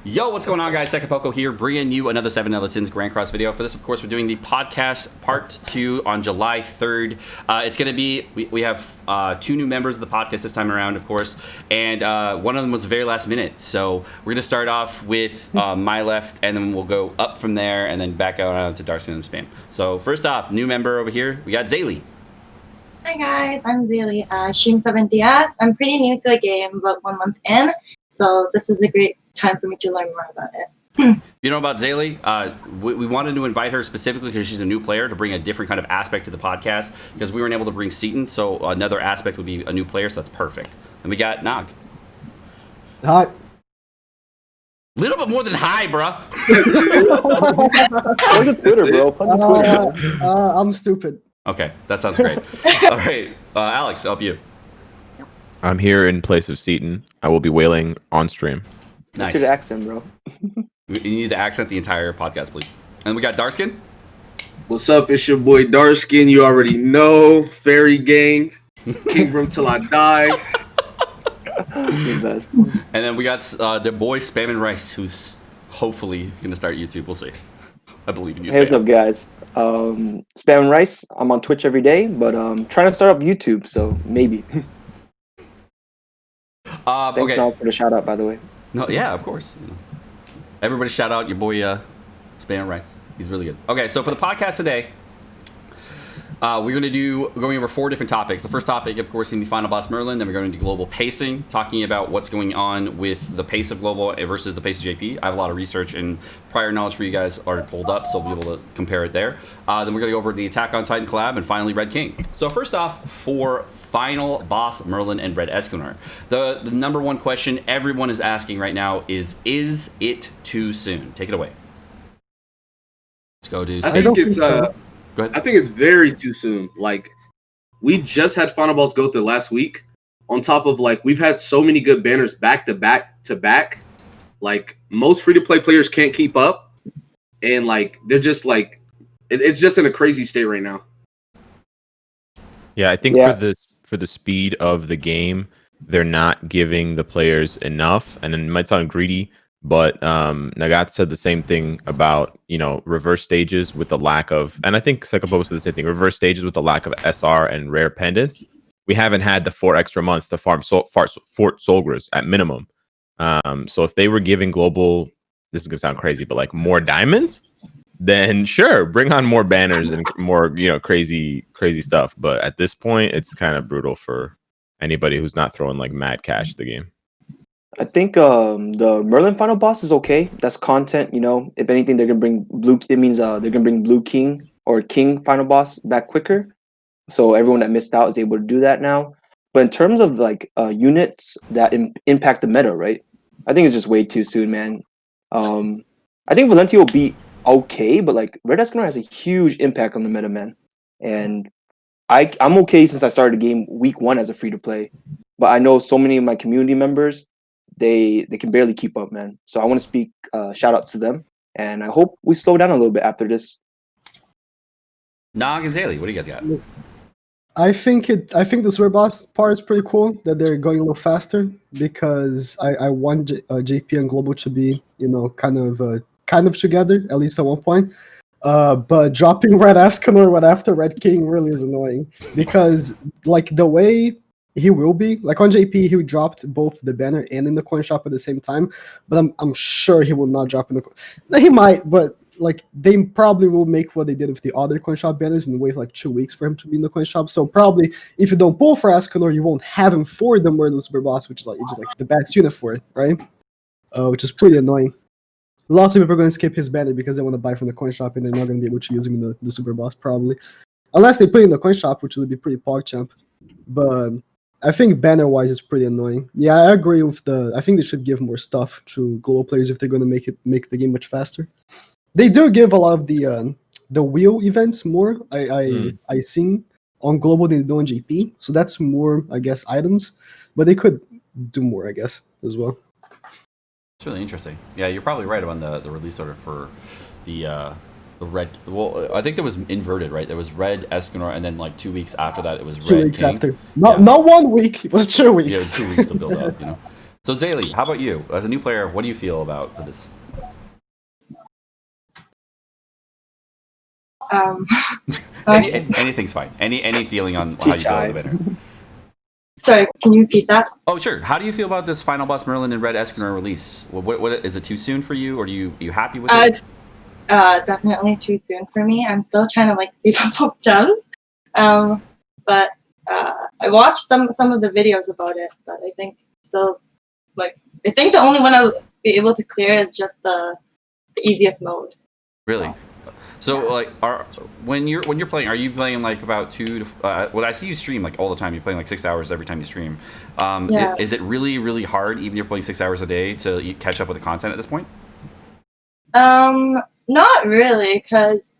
Yo, what's going on, guys? Sekapoko here, bringing you another 7 Deadly Sins Grand Cross video. For this, of course, we're doing the podcast part 2 on July 3rd. It's going to be, we have 2 new members of the podcast this time around, of course, and one of them was very last minute. So we're going to start off with my left, and then we'll go up from there, and then back out to Darcy and Spam. So first off, new member over here, we got Xaileey. Hi guys, I'm Xaileey, stream 7 DS. I'm pretty new to the game, about 1 month in, so this is a great time for me to learn more about it. You know about Xaileey? We wanted to invite her specifically because she's a new player to bring a different kind of aspect to the podcast because we weren't able to bring Seaton, so another aspect would be a new player, so that's perfect. And we got Nog. Hi. Little bit more than hi, bruh. Plug the Twitter, bro. Plug the Twitter. I'm stupid. Okay, that sounds great. All right, Alex, help you. I'm here in place of Seaton. I will be wailing on stream. Nice. That's your accent, bro. You need to accent the entire podcast, please. And we got Darskin. What's up? It's your boy Darskin. You already know. Fairy Gang. King Room till I die. The best. And then we got the boy SpamandRice, who's hopefully going to start YouTube. We'll see. I believe in you, Hey, what's up, guys? SpamandRice. I'm on Twitch every day, but trying to start up YouTube, so maybe. Thanks, okay. Noel, for the shout out, by the way. No, yeah, of course. You know. Everybody shout out your boy SpamandRice. He's really good. Okay, so for the podcast today, we're going over 4 different topics. The first topic, of course, is going to be Final Boss Merlin. Then we're going to do global pacing, talking about what's going on with the pace of global versus the pace of JP. I have a lot of research and prior knowledge for you guys already pulled up, so we'll be able to compare it there. Then we're going to go over the Attack on Titan collab, and finally Red King. So first off, for Final Boss Merlin and Red Escanor, the number one question everyone is asking right now is it too soon? Take it away. Let's go, dude. I think it's Go ahead. I think it's very too soon. Like, we just had Final Boss go through last week. On top of, like, we've had so many good banners back to back. Like, most free-to-play players can't keep up. And, like, they're just, like, it's just in a crazy state right now. Yeah, I think for the speed of the game, they're not giving the players enough. And it might sound greedy, but Nagato said the same thing about, reverse stages with the lack of, and I think Sekapoko said the same thing, reverse stages with the lack of SR and rare pendants. We haven't had the 4 extra months to farm Fort Solgras at minimum. So if they were giving global, this is gonna sound crazy, but like more diamonds, then sure, bring on more banners and more, crazy stuff. But at this point, it's kind of brutal for anybody who's not throwing like mad cash at the game. I think the Merlin final boss is okay. That's content, If anything, they're gonna bring blue. It means they're gonna bring Blue King or King final boss back quicker, so everyone that missed out is able to do that now. But in terms of like units that impact the meta, right? I think it's just way too soon, man. I think Valenti will be okay, but like Red Escanor has a huge impact on the meta, man. And I'm okay since I started the game week 1 as a free to play, but I know so many of my community members. They can barely keep up, man. So I want to speak shout outs to them, and I hope we slow down a little bit after this. Nog and Xaileey, what do you guys got? I think the super boss part is pretty cool that they're going a little faster because I want JP and Global to be kind of together at least at one point. But dropping Red Escanor right after Red King really is annoying because like the way he will be like on JP, he dropped both the banner and in the coin shop at the same time. But I'm sure he will not drop in the. He might, but like they probably will make what they did with the other coin shop banners and wait like 2 weeks for him to be in the coin shop. So probably if you don't pull for Escanor, you won't have him for the Merlin Super Boss, which is like it's like the best unit for it, right? Which is pretty annoying. Lots of people are going to skip his banner because they want to buy from the coin shop and they're not going to be able to use him in the Super Boss probably, unless they put it in the coin shop, which would be pretty PogChamp. But I think banner-wise it's pretty annoying. Yeah, I agree with I think they should give more stuff to global players if they're going to make the game much faster. They do give a lot of the wheel events more. I seen on global than they do on GP, so that's more, I guess, items. But they could do more, I guess, as well. It's really interesting. Yeah, you're probably right on the release order for the red. Well, I think that was inverted, right? There was Red Escanor, and then like 2 weeks after that, it was Red 2 weeks King. after. Not 1 week. It was 2 weeks. Yeah, it was 2 weeks to build up. So Xaileey, how about you? As a new player, what do you feel about this? Anything's fine. Any feeling on how you feel about the banner? Sorry, can you repeat that? Oh, sure. How do you feel about this Final Boss Merlin and Red Escanor release? What is it too soon for you, or you happy with it? It's definitely too soon for me. I'm still trying to like see the pop gems. But I watched some of the videos about it, but I think still I think the only one I'll be able to clear is just the easiest mode. Really? So like, when you're playing, are you playing like about 2 to? Well, I see you stream like all the time. You're playing like 6 hours every time you stream. Yeah. Is it really hard, even if you're playing 6 hours a day, to catch up with the content at this point? Not really, because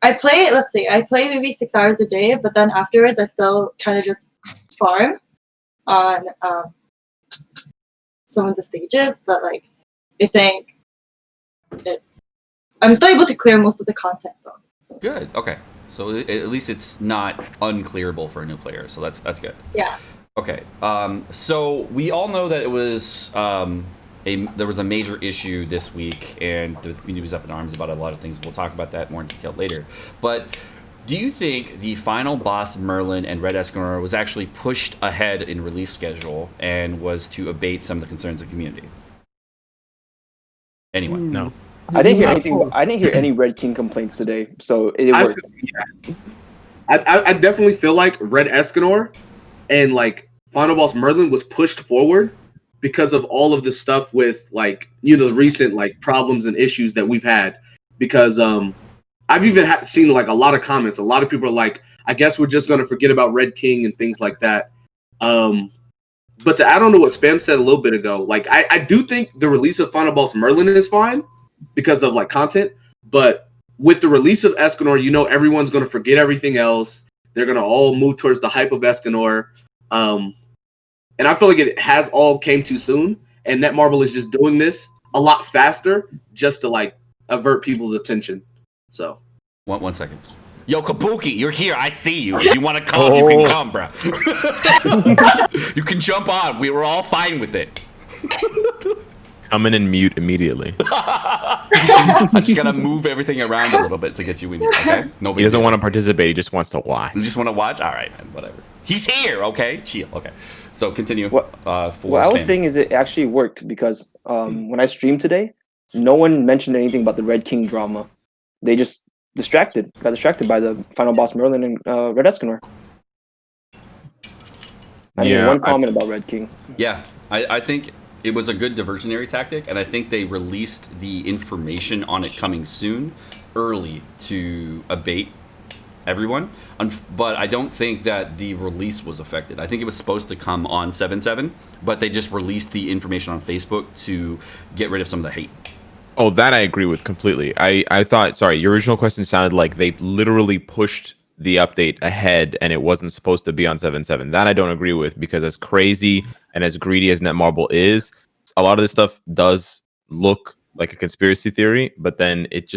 I play. Let's see, I play maybe 6 hours a day, but then afterwards I still kind of just farm on some of the stages. But like, I think I'm still able to clear most of the content though. So. Good. Okay. So at least it's not unclearable for a new player. So that's good. Yeah. Okay. So we all know that it was there was a major issue this week, and the community was up in arms about a lot of things. We'll talk about that more in detail later. But do you think the Final Boss Merlin and Red Escanor was actually pushed ahead in release schedule and was to abate some of the concerns of the community? Anyone? No. I didn't hear anything. I didn't hear any Red King complaints today, so it worked. I definitely feel like Red Escanor and like Final Boss Merlin was pushed forward because of all of the stuff with like the recent like problems and issues that we've had. Because I've even seen like a lot of comments. A lot of people are like, I guess we're just gonna forget about Red King and things like that. But to add on to what Spam said a little bit ago, like I do think the release of Final Boss Merlin is fine because of like content, but with the release of Escanor, everyone's gonna forget everything else. They're gonna all move towards the hype of Escanor, and I feel like it has all came too soon. And Netmarble is just doing this a lot faster just to like avert people's attention. So, one second. Yo, Kabuki, you're here. I see you. If you want to come, you can come, bro. You can jump on. We were all fine with it. Come in and mute immediately. I just gotta move everything around a little bit to get you in here, okay? He doesn't want to participate. He just wants to watch. You just want to watch? All right, man, whatever. He's here, okay? Chill, okay. So continue. What I was saying is it actually worked because when I streamed today, no one mentioned anything about the Red King drama. They just got distracted by the Final Boss Merlin and Red Escanor. I mean, one comment about Red King. Yeah, I think it was a good diversionary tactic, and I think they released the information on it coming soon early to abate everyone. But I don't think that the release was affected. I think it was supposed to come on 7/7, but they just released the information on Facebook to get rid of some of the hate. Oh, that I agree with completely. I thought, sorry, your original question sounded like they literally pushed the update ahead and it wasn't supposed to be on 7/7. That I don't agree with, because as crazy and as greedy as Netmarble is, a lot of this stuff does look like a conspiracy theory, but then it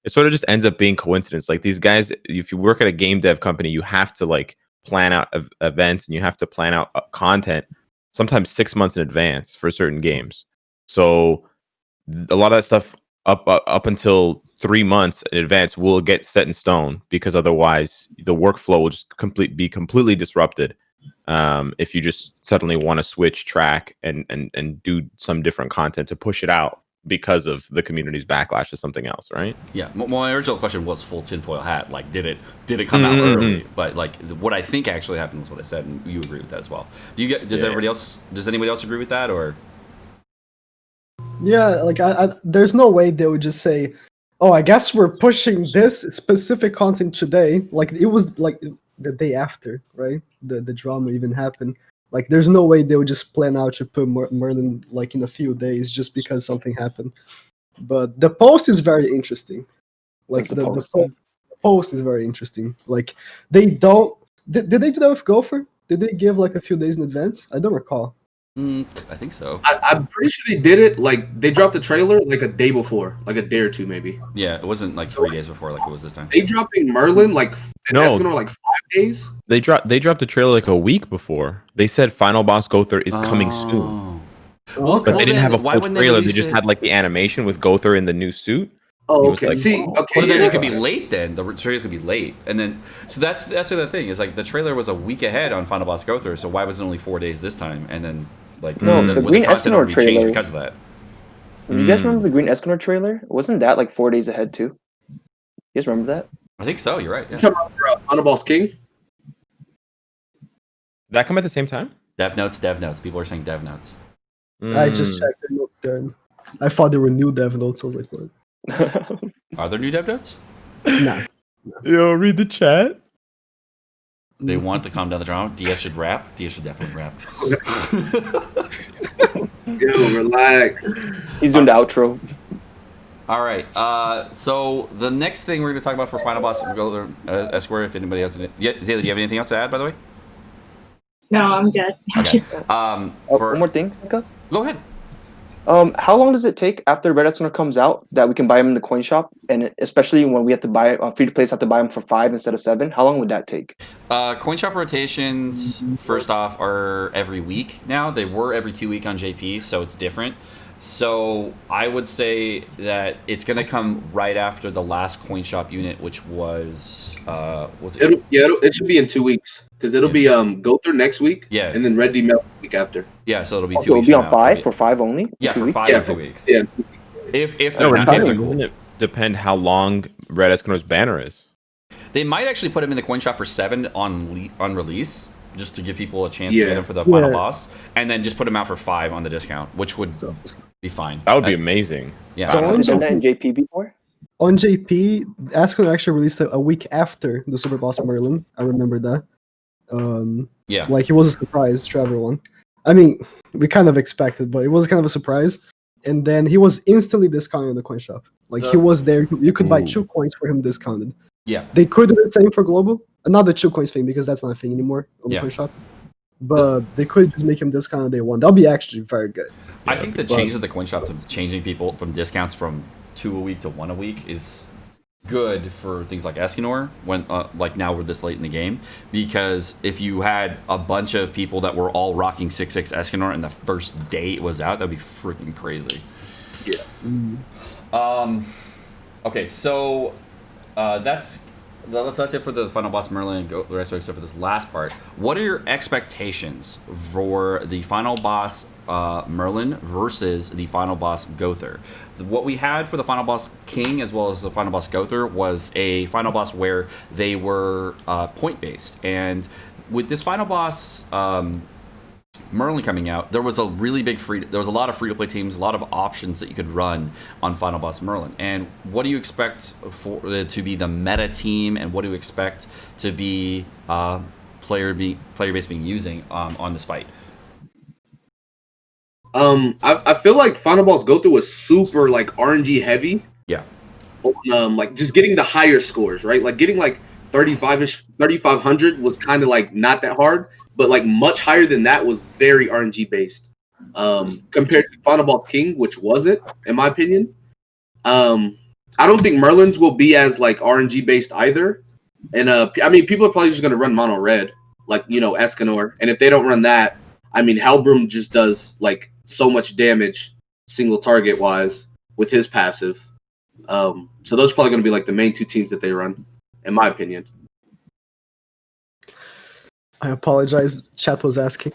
sort of just ends up being coincidence. Like these guys, if you work at a game dev company, you have to like plan out events and you have to plan out content sometimes 6 months in advance for certain games. So a lot of that stuff up until 3 months in advance will get set in stone, because otherwise the workflow will just be completely disrupted if you just suddenly want to switch track and do some different content to push it out because of the community's backlash to something else, right? Yeah. Well, my original question was full tinfoil hat. Like, did it come out early? But like, what I think actually happened was what I said, and you agree with that as well. Does anybody else agree with that, or? Yeah, like there's no way they would just say, "Oh, I guess we're pushing this specific content today." Like it was like the day after, right? The drama even happened. Like there's no way they would just plan out to put Merlin like in a few days just because something happened. But the post is very interesting. Like the post is very interesting. Like they don't. Did they do that with Gopher? Did they give like a few days in advance? I don't recall. I think so. I'm pretty sure they did it. Like they dropped the trailer like a day before, like a day or two maybe. Yeah, it wasn't like 3 days before like it was this time. They dropping Merlin like Escanor like 5 days. They dropped the trailer like a week before. They said Final Boss Gother is coming soon. Well, But they didn't have a why full wouldn't they trailer. They release just it? had like the animation with Gother in the new suit. Oh, He was okay. like, See, oh. okay. So then yeah. it could be late. Then the trailer could be late, and then so that's the other thing is like the trailer was a week ahead on Final Boss Gother. So why was it only 4 days this time? And then like No, the the Green content Escanor already changed trailer. because of that. You guys remember the Green Escanor trailer? Wasn't that like 4 days ahead too? You guys remember that? I think so. You're right. You Yeah. talking about Final Boss King? Did that come at the same time? Dev notes. People are saying dev notes. I just checked and looked there. And I thought there were new dev notes. I was like, what? Are there new dev notes? Nah. Yo, read the chat. They want to calm down the drama. DS should rap. DS should definitely rap. Yo, relax. He's doing the outro. All right. So the next thing we're going to talk about for Final Boss, we'll go to Esquire. If anybody has any, yeah, Xaileey, do you have anything else to add? By the way. No, I'm good. Okay. One more thing, Seika. Go ahead. How long does it take after Red Escanor comes out that we can buy them in the coin shop, and especially when we have to buy free to plays have to buy them for 5 instead of 7? How long would that take? Coin shop rotations, first off, are every week now. They were every 2 week on JP, so it's different. So I would say that it's going to come right after the last coin shop unit, which was it? It should be in 2 weeks because it'll be go through next week. Yeah. And then Red Demel the week after. Yeah, so it'll be 2 So weeks. it'll be on from now. 5 for 5 only. Yeah, 2 for weeks? 5 Yeah, or 2 weeks. Yeah. If No, they're not, if they're cool. wouldn't it depend how long Red Escanor's banner is? They might actually put him in the coin shop for 7 on release, just to give people a chance to Yeah. get him for the final Yeah. boss, and then just put him out for 5 on the discount, which would be fine. That would be amazing. Yeah. So So have they done that in JP before? On JP, Escanor actually released it a week after the Super Boss Merlin. I remember that. Yeah. Like it was a surprise to everyone. I mean, we kind of expected, but it was kind of a surprise. And then he was instantly discounted in the coin shop. Like he was there. You could buy 2 coins for him discounted. Yeah. They could do the same for global. Not the 2 coins thing because that's not a thing anymore on the Yeah. coin shop. But they could just make him discounted day 1. That'll be actually very good. I think the change of the coin shop to changing people from discounts from 2 a week to 1 a week is good for things like Escanor when like now we're this late in the game, because if you had a bunch of people that were all rocking 6/6 Escanor and the first day it was out, that'd be freaking crazy. Yeah. Okay, so that's it for the Final Boss Merlin and the rest of it except for this last part. What are your expectations for the Final Boss Merlin versus the Final Boss Gother? What we had for the Final Boss King as well as the Final Boss Gother was a Final Boss where they were point based, and with this Final Boss Merlin coming out, there was a really big there was a lot of free-to-play teams, a lot of options that you could run on Final Boss Merlin. And what do you expect for to be the meta team, and what do you expect to be player base being using on this fight? I feel like Final Boss Go Through was super like RNG heavy. Yeah. Like just getting the higher scores, right? Like getting like 3,500 was kind of like not that hard, but like much higher than that was very RNG based. Compared to Final Boss King, which wasn't, in my opinion. I don't think Merlins will be as like RNG based either. And I mean, people are probably just gonna run mono red, like Escanor. And if they don't run that, I mean, Halbrum just does like so much damage single target wise with his passive. So those are probably going to be like the main 2 teams that they run, in my opinion. I apologize. Chat was asking.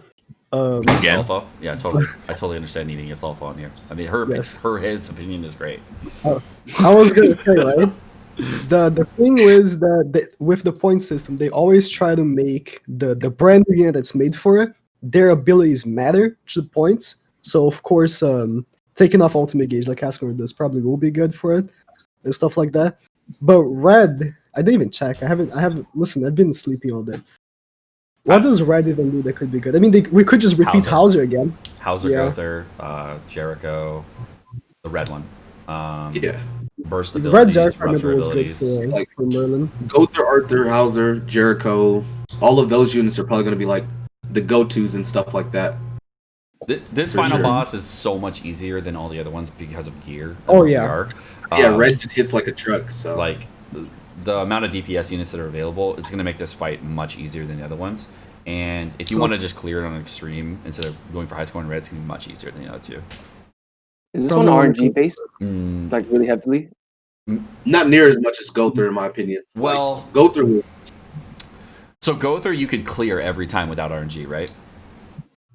Again? Astolfo? Yeah, I totally understand needing Astolfo in here. I mean, his opinion is great. I was gonna say, right? The thing was that with the point system, they always try to make the brand new unit that's made for it, their abilities matter to the points. So of course, taking off ultimate gauge like Escanor does probably will be good for it and stuff like that. But red, I didn't even check. I haven't listened. I've been sleeping all day. What does red even do that could be good? I mean, we could just repeat Hauser again. Hauser, Yeah. Gother, Jericho, the red one. Yeah. Burst Red abilities, Zark rupture was good abilities. for Merlin. Gother, Arthur, Hauser, Jericho, all of those units are probably going to be like the go-tos and stuff like that. This For final sure. boss is so much easier than all the other ones because of gear. and Oh, what they yeah. are. Yeah, red just hits like a truck. So Like the amount of DPS units that are available, it's going to make this fight much easier than the other ones. And if you want to just clear it on an extreme instead of going for high score in red, it's gonna be much easier than the other two. Is this one RNG based? Like really heavily? Not near as much as Go Through, in my opinion. Well, like, Go Through. So Go Through you could clear every time without RNG, right?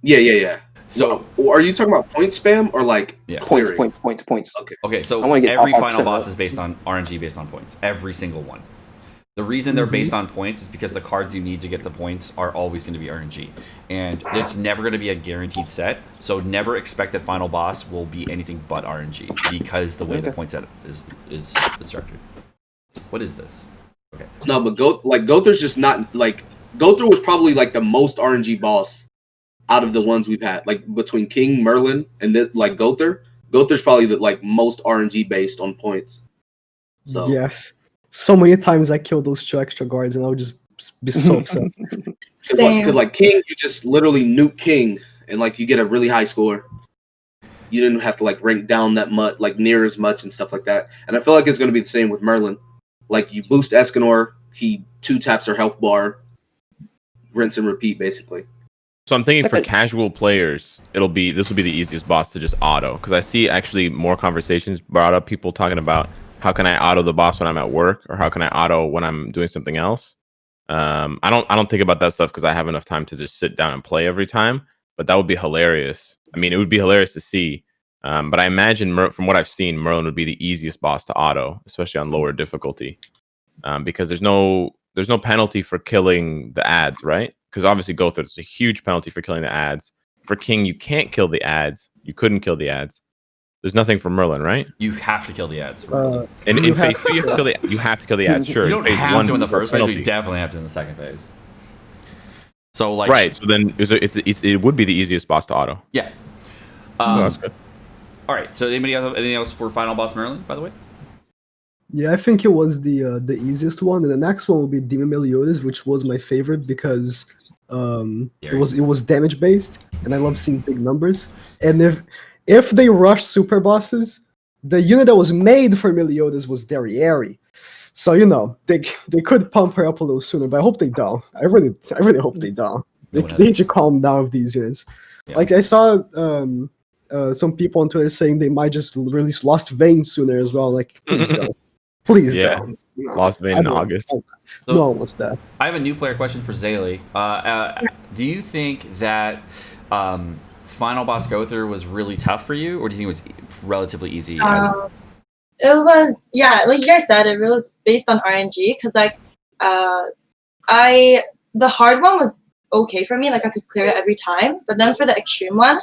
Yeah. So are you talking about point spam or like clearing? Points. Okay, so I get every top final boss up. is based on RNG based on points. Every single one. The reason they're based on points is because the cards you need to get the points are always going to be RNG. And it's never going to be a guaranteed set, so never expect that final boss will be anything but RNG because the way the point set is structured. What is this? Okay. No, but Go Through's just not like Go Through was probably like the most RNG boss out of the ones we've had. Like between King, Merlin, and then like Go Through. Go Through's probably the like most RNG based on points. So yes. So many times I killed those 2 extra guards and I would just be so upset. Because like King, you just literally nuke King and like you get a really high score. You didn't have to like rank down that much, like near as much and stuff like that. And I feel like it's going to be the same with Merlin. Like you boost Escanor, he 2 taps her health bar, rinse and repeat basically. So I'm thinking for casual players, this will be the easiest boss to just auto, because I see actually more conversations brought up, people talking about how can I auto the boss when I'm at work, or how can I auto when I'm doing something else. I don't think about that stuff because I have enough time to just sit down and play every time. But that would be hilarious. I mean, it would be hilarious to see. But I imagine from what I've seen, Merlin would be the easiest boss to auto, especially on lower difficulty, because there's no penalty for killing the ads, right? Because obviously Go Through, there's a huge penalty for killing the ads. For King, you can't kill the ads. You couldn't kill the ads. There's nothing for Merlin, right? You have to kill the ads. In phase 2, you have to kill the ads. Sure. You don't phase have 1, to in the first phase, but you penalty. definitely have to in the second phase. So like Right. So then it would be the easiest boss to auto. Yeah. That's good. All right. So anybody have anything else for final boss Merlin, by the way? Yeah, I think it was the easiest one, and the next one will be Demon Meliodas, which was my favorite because it was damage based, and I love seeing big numbers. And if they rush super bosses, the unit that was made for Meliodas was Derriere. So they could pump her up a little sooner, but I hope they don't. I really hope they don't. They need to calm down with these units. Yeah. Like I saw some people on Twitter saying they might just release Lost Vein sooner as well. Like please don't. Please don't. Lost Vein in August. So, no, what's that? I have a new player question for Xaileey. Do you think that final boss Go Through was really tough for you, or do you think it was relatively easy? It was, like you guys said, it was based on RNG because the hard one was okay for me, like I could clear it every time, but then for the extreme one,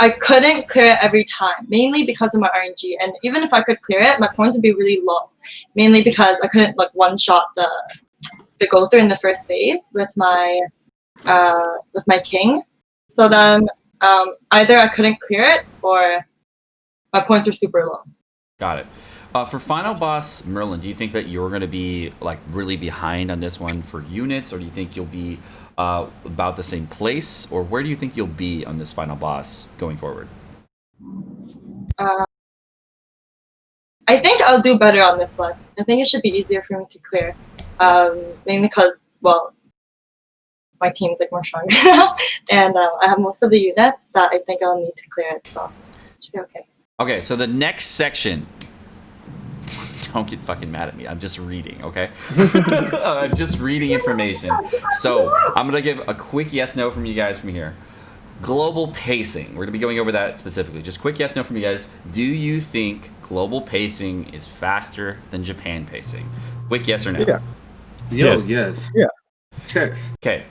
I couldn't clear it every time, mainly because of my RNG. And even if I could clear it, my points would be really low, mainly because I couldn't like one-shot the Go Through in the first phase with my King. So then either I couldn't clear it or my points are super low. Got it. For final boss Merlin, do you think that you're going to be like really behind on this one for units, or do you think you'll be about the same place, or where do you think you'll be on this final boss going forward? I think I'll do better on this one. I think it should be easier for me to clear, mainly because, well, my team's like more stronger now, and I have most of the units that I think I'll need to clear it, so it should be okay. Okay, so the next section. Don't get fucking mad at me. I'm just reading, okay? I'm just reading information. So I'm going to give a quick yes-no from you guys from here. Global pacing. We're going to be going over that specifically. Just quick yes-no from you guys. Do you think global pacing is faster than Japan pacing? Quick yes or no? Yeah. Yes. Yeah. Yes. Okay.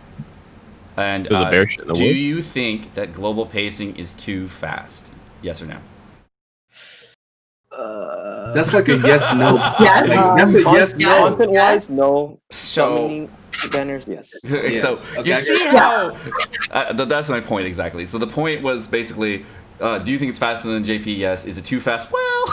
And There's a bear shit in the do woods. you think that global pacing is too fast? Yes or no? That's like a yes no. Yes. That's a yes no. Content wise, no. So Summoning banners, yes. So Okay, you I see get how that's my point exactly. So the point was basically, do you think it's faster than JP? Yes. Is it too fast? Well,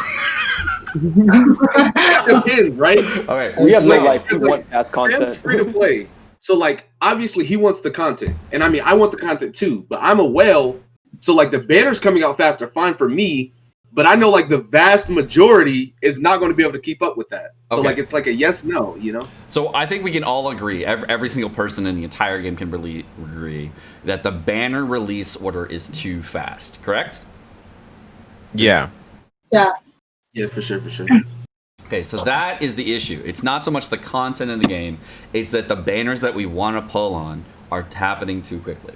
Again, right? all right. We have no So- life. We want that Sam's content. free to play. So like obviously he wants the content. And I mean I want the content too, but I'm a whale. So like the banners coming out fast are fine for me, but I know like the vast majority is not going to be able to keep up with that. So Okay. like it's like a yes no, you know. So I think we can all agree, every single person in the entire game can really agree that the banner release order is too fast, correct? Yeah. Yeah. Yeah, for sure. Okay, so that is the issue. It's not so much the content in the game, it's that the banners that we want to pull on are happening too quickly.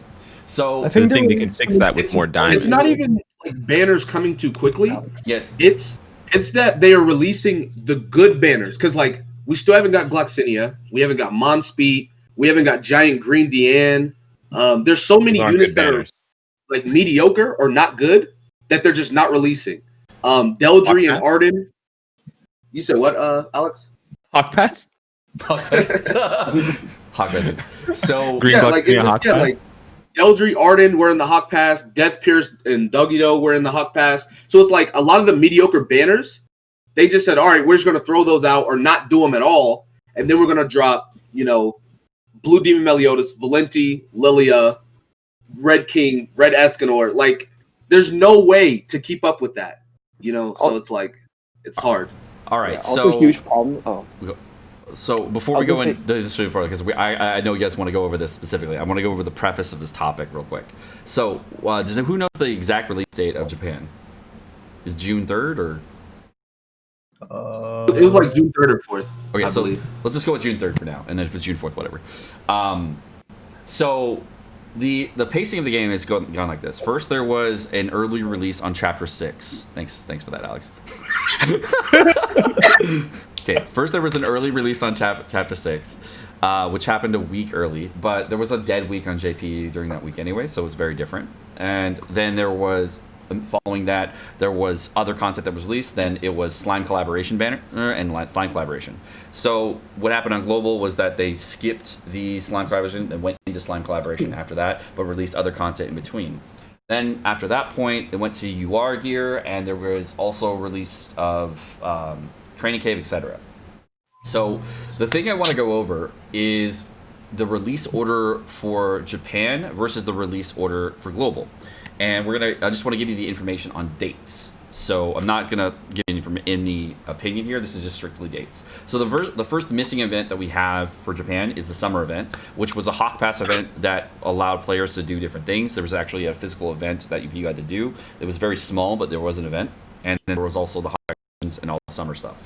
So I The think thing they they're can fix that with more diamonds. It's not even like banners coming too quickly. yeah, It's that they are releasing the good banners because like we still haven't got Gloxinia, we haven't got Monspeed, we haven't got Giant Green Deanne. There's so many Those aren't units good that are banners. like mediocre or not good that they're just not releasing. Deldry and Hawk Arden. You said what, Alex? Hawk Pass? Hawk Method. So Green Yeah, Gloxinia like Hawk yeah, Pass? like Deldry, Arden were in the Hawk Pass. Death Pierce and Duggido were in the Hawk Pass. So it's like a lot of the mediocre banners. They just said, all right, we're just going to throw those out or not do them at all. And then we're going to drop, you know, Blue Demon Meliodas, Valenti, Lilia, Red King, Red Escanor. Like, there's no way to keep up with that, you know? So it's like, it's hard. all right, Yeah, also so a huge problem. Oh, So before I we was go gonna into this further, because I know you guys want to go over this specifically, I want to go over the preface of this topic real quick. So who knows the exact release date of Japan? Is June 3rd or? It was like June 3rd or 4th, Okay, I so believe. let's just go with June 3rd for now, and then if it's June 4th, whatever. So the pacing of the game has gone like this. First, there was an early release on Chapter 6. Thanks for that, Alex. Okay, first there was an early release on Chapter 6, which happened a week early, but there was a dead week on JP during that week anyway, so it was very different. And then there was, following that, there was other content that was released. Then it was Slime Collaboration banner and Slime Collaboration. So what happened on Global was that they skipped the Slime Collaboration and went into Slime Collaboration after that, but released other content in between. Then after that point, it went to UR gear, and there was also a release of Training Cave, etc. So the thing I want to go over is the release order for Japan versus the release order for Global. And I just want to give you the information on dates. So I'm not gonna give any opinion here. This is just strictly dates. So the first missing event that we have for Japan is the summer event, which was a Hawk Pass event that allowed players to do different things. There was actually a physical event that you had to do. It was very small, but there was an event. And then there was also the Hawk and all the summer stuff.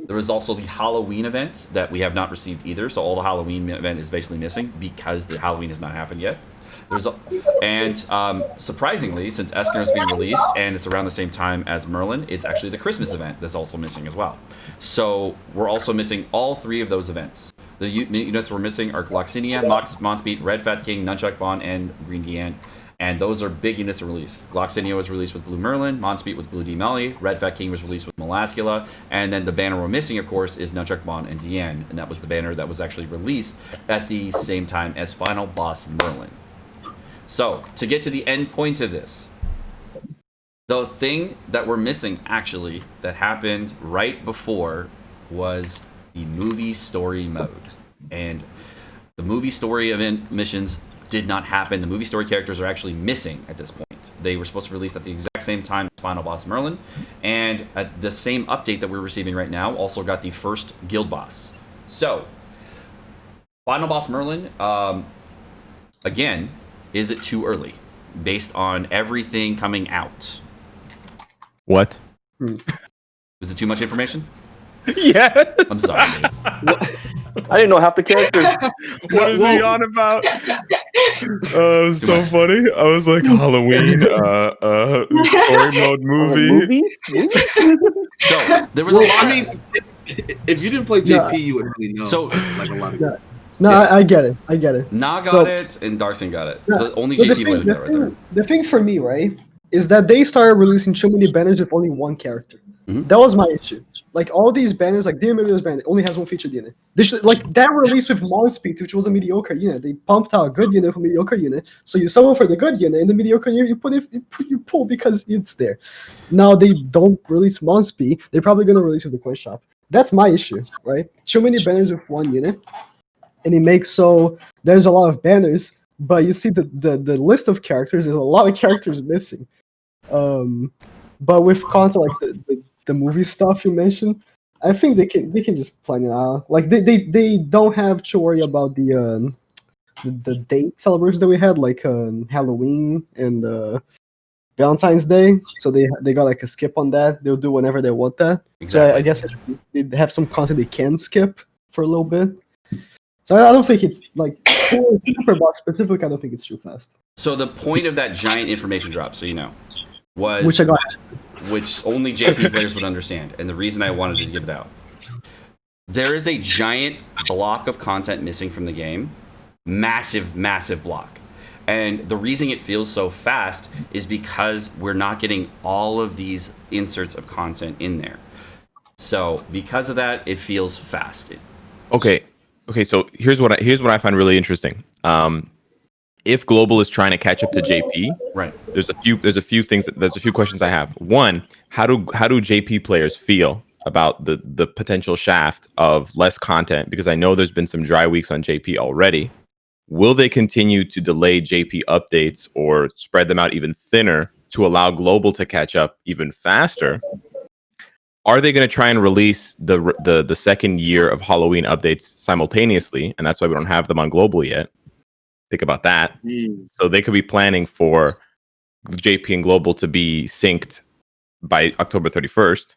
There was also the Halloween event that we have not received either. So all the Halloween event is basically missing because the Halloween has not happened yet. Surprisingly, since Escanor is being released and it's around the same time as Merlin, it's actually the Christmas event that's also missing as well. So we're also missing all three of those events. The units we're missing are Gloxinia, Monspeed, Red Fat King, Nunchuck Bond, and Green Deanne. And those are big units released. Gloxinia was released with Blue Merlin, Monspeed with Blue Demeli, Red Fat King was released with Melascula, and then the banner we're missing, of course, is Nunchuck Bond and Deanne, and that was the banner that was actually released at the same time as Final Boss Merlin. So, to get to the end point of this, the thing that we're missing, actually, that happened right before was the movie story mode. And the movie story event missions did not happen. The movie story characters are actually missing at this point. They were supposed to release at the exact same time as Final Boss Merlin. And at the same update that we're receiving right now also got the first guild boss. So, Final Boss Merlin, again, is it too early based on everything coming out? What? Was it too much information? Yes. I'm sorry. I didn't know half the characters. What is he on about? It was so funny. I was like, Halloween, story mode movie. So there was a lot. I mean, if you didn't play JP, you would really know. So like a lot of Yeah. No, Yeah. I get it. I get it. Na got So- it and Darcy got it. Yeah, The only but JP wasn't got it right there. the thing for me, right, is that they started releasing too many banners with only one character. Mhm. That was my issue. Like all these banners, like Dear Millionaires banner only has one featured unit. They should, like that release with Monspeed, which was a mediocre unit. They pumped out a good unit for mediocre unit. So you summon for the good unit, and the mediocre unit you pull because it's there. Now they don't release Monspeed. They're probably gonna release with the Quest Shop. That's my issue, right? Too many banners with one unit, and it makes so there's a lot of banners, but you see the list of characters. There's a lot of characters missing. But with content like the movie stuff you mentioned, I think they can just plan it out. Like they don't have to worry about the date celebrations that we had, like Halloween and Valentine's Day. So they got like a skip on that. They'll do whenever they want that. Exactly. So I guess they have some content they can skip for a little bit. So I don't think it's like for Superbox specifically. I don't think it's too fast. So the point of that giant information drop, so you know, was Which I got. which only JP players would understand, and the reason I wanted to give it out. There is a giant block of content missing from the game. Massive, massive block. And the reason it feels so fast is because we're not getting all of these inserts of content in there. So because of that, it feels fast. Okay. So here's what I find really interesting. If Global is trying to catch up to JP, Right. There's a few questions I have. One, how do JP players feel about the potential shaft of less content? Because I know there's been some dry weeks on JP already. Will they continue to delay JP updates or spread them out even thinner to allow Global to catch up even faster? Are they going to try and release the second year of Halloween updates simultaneously? And that's why we don't have them on Global yet. Think about that. So they could be planning for JP and Global to be synced by October 31st.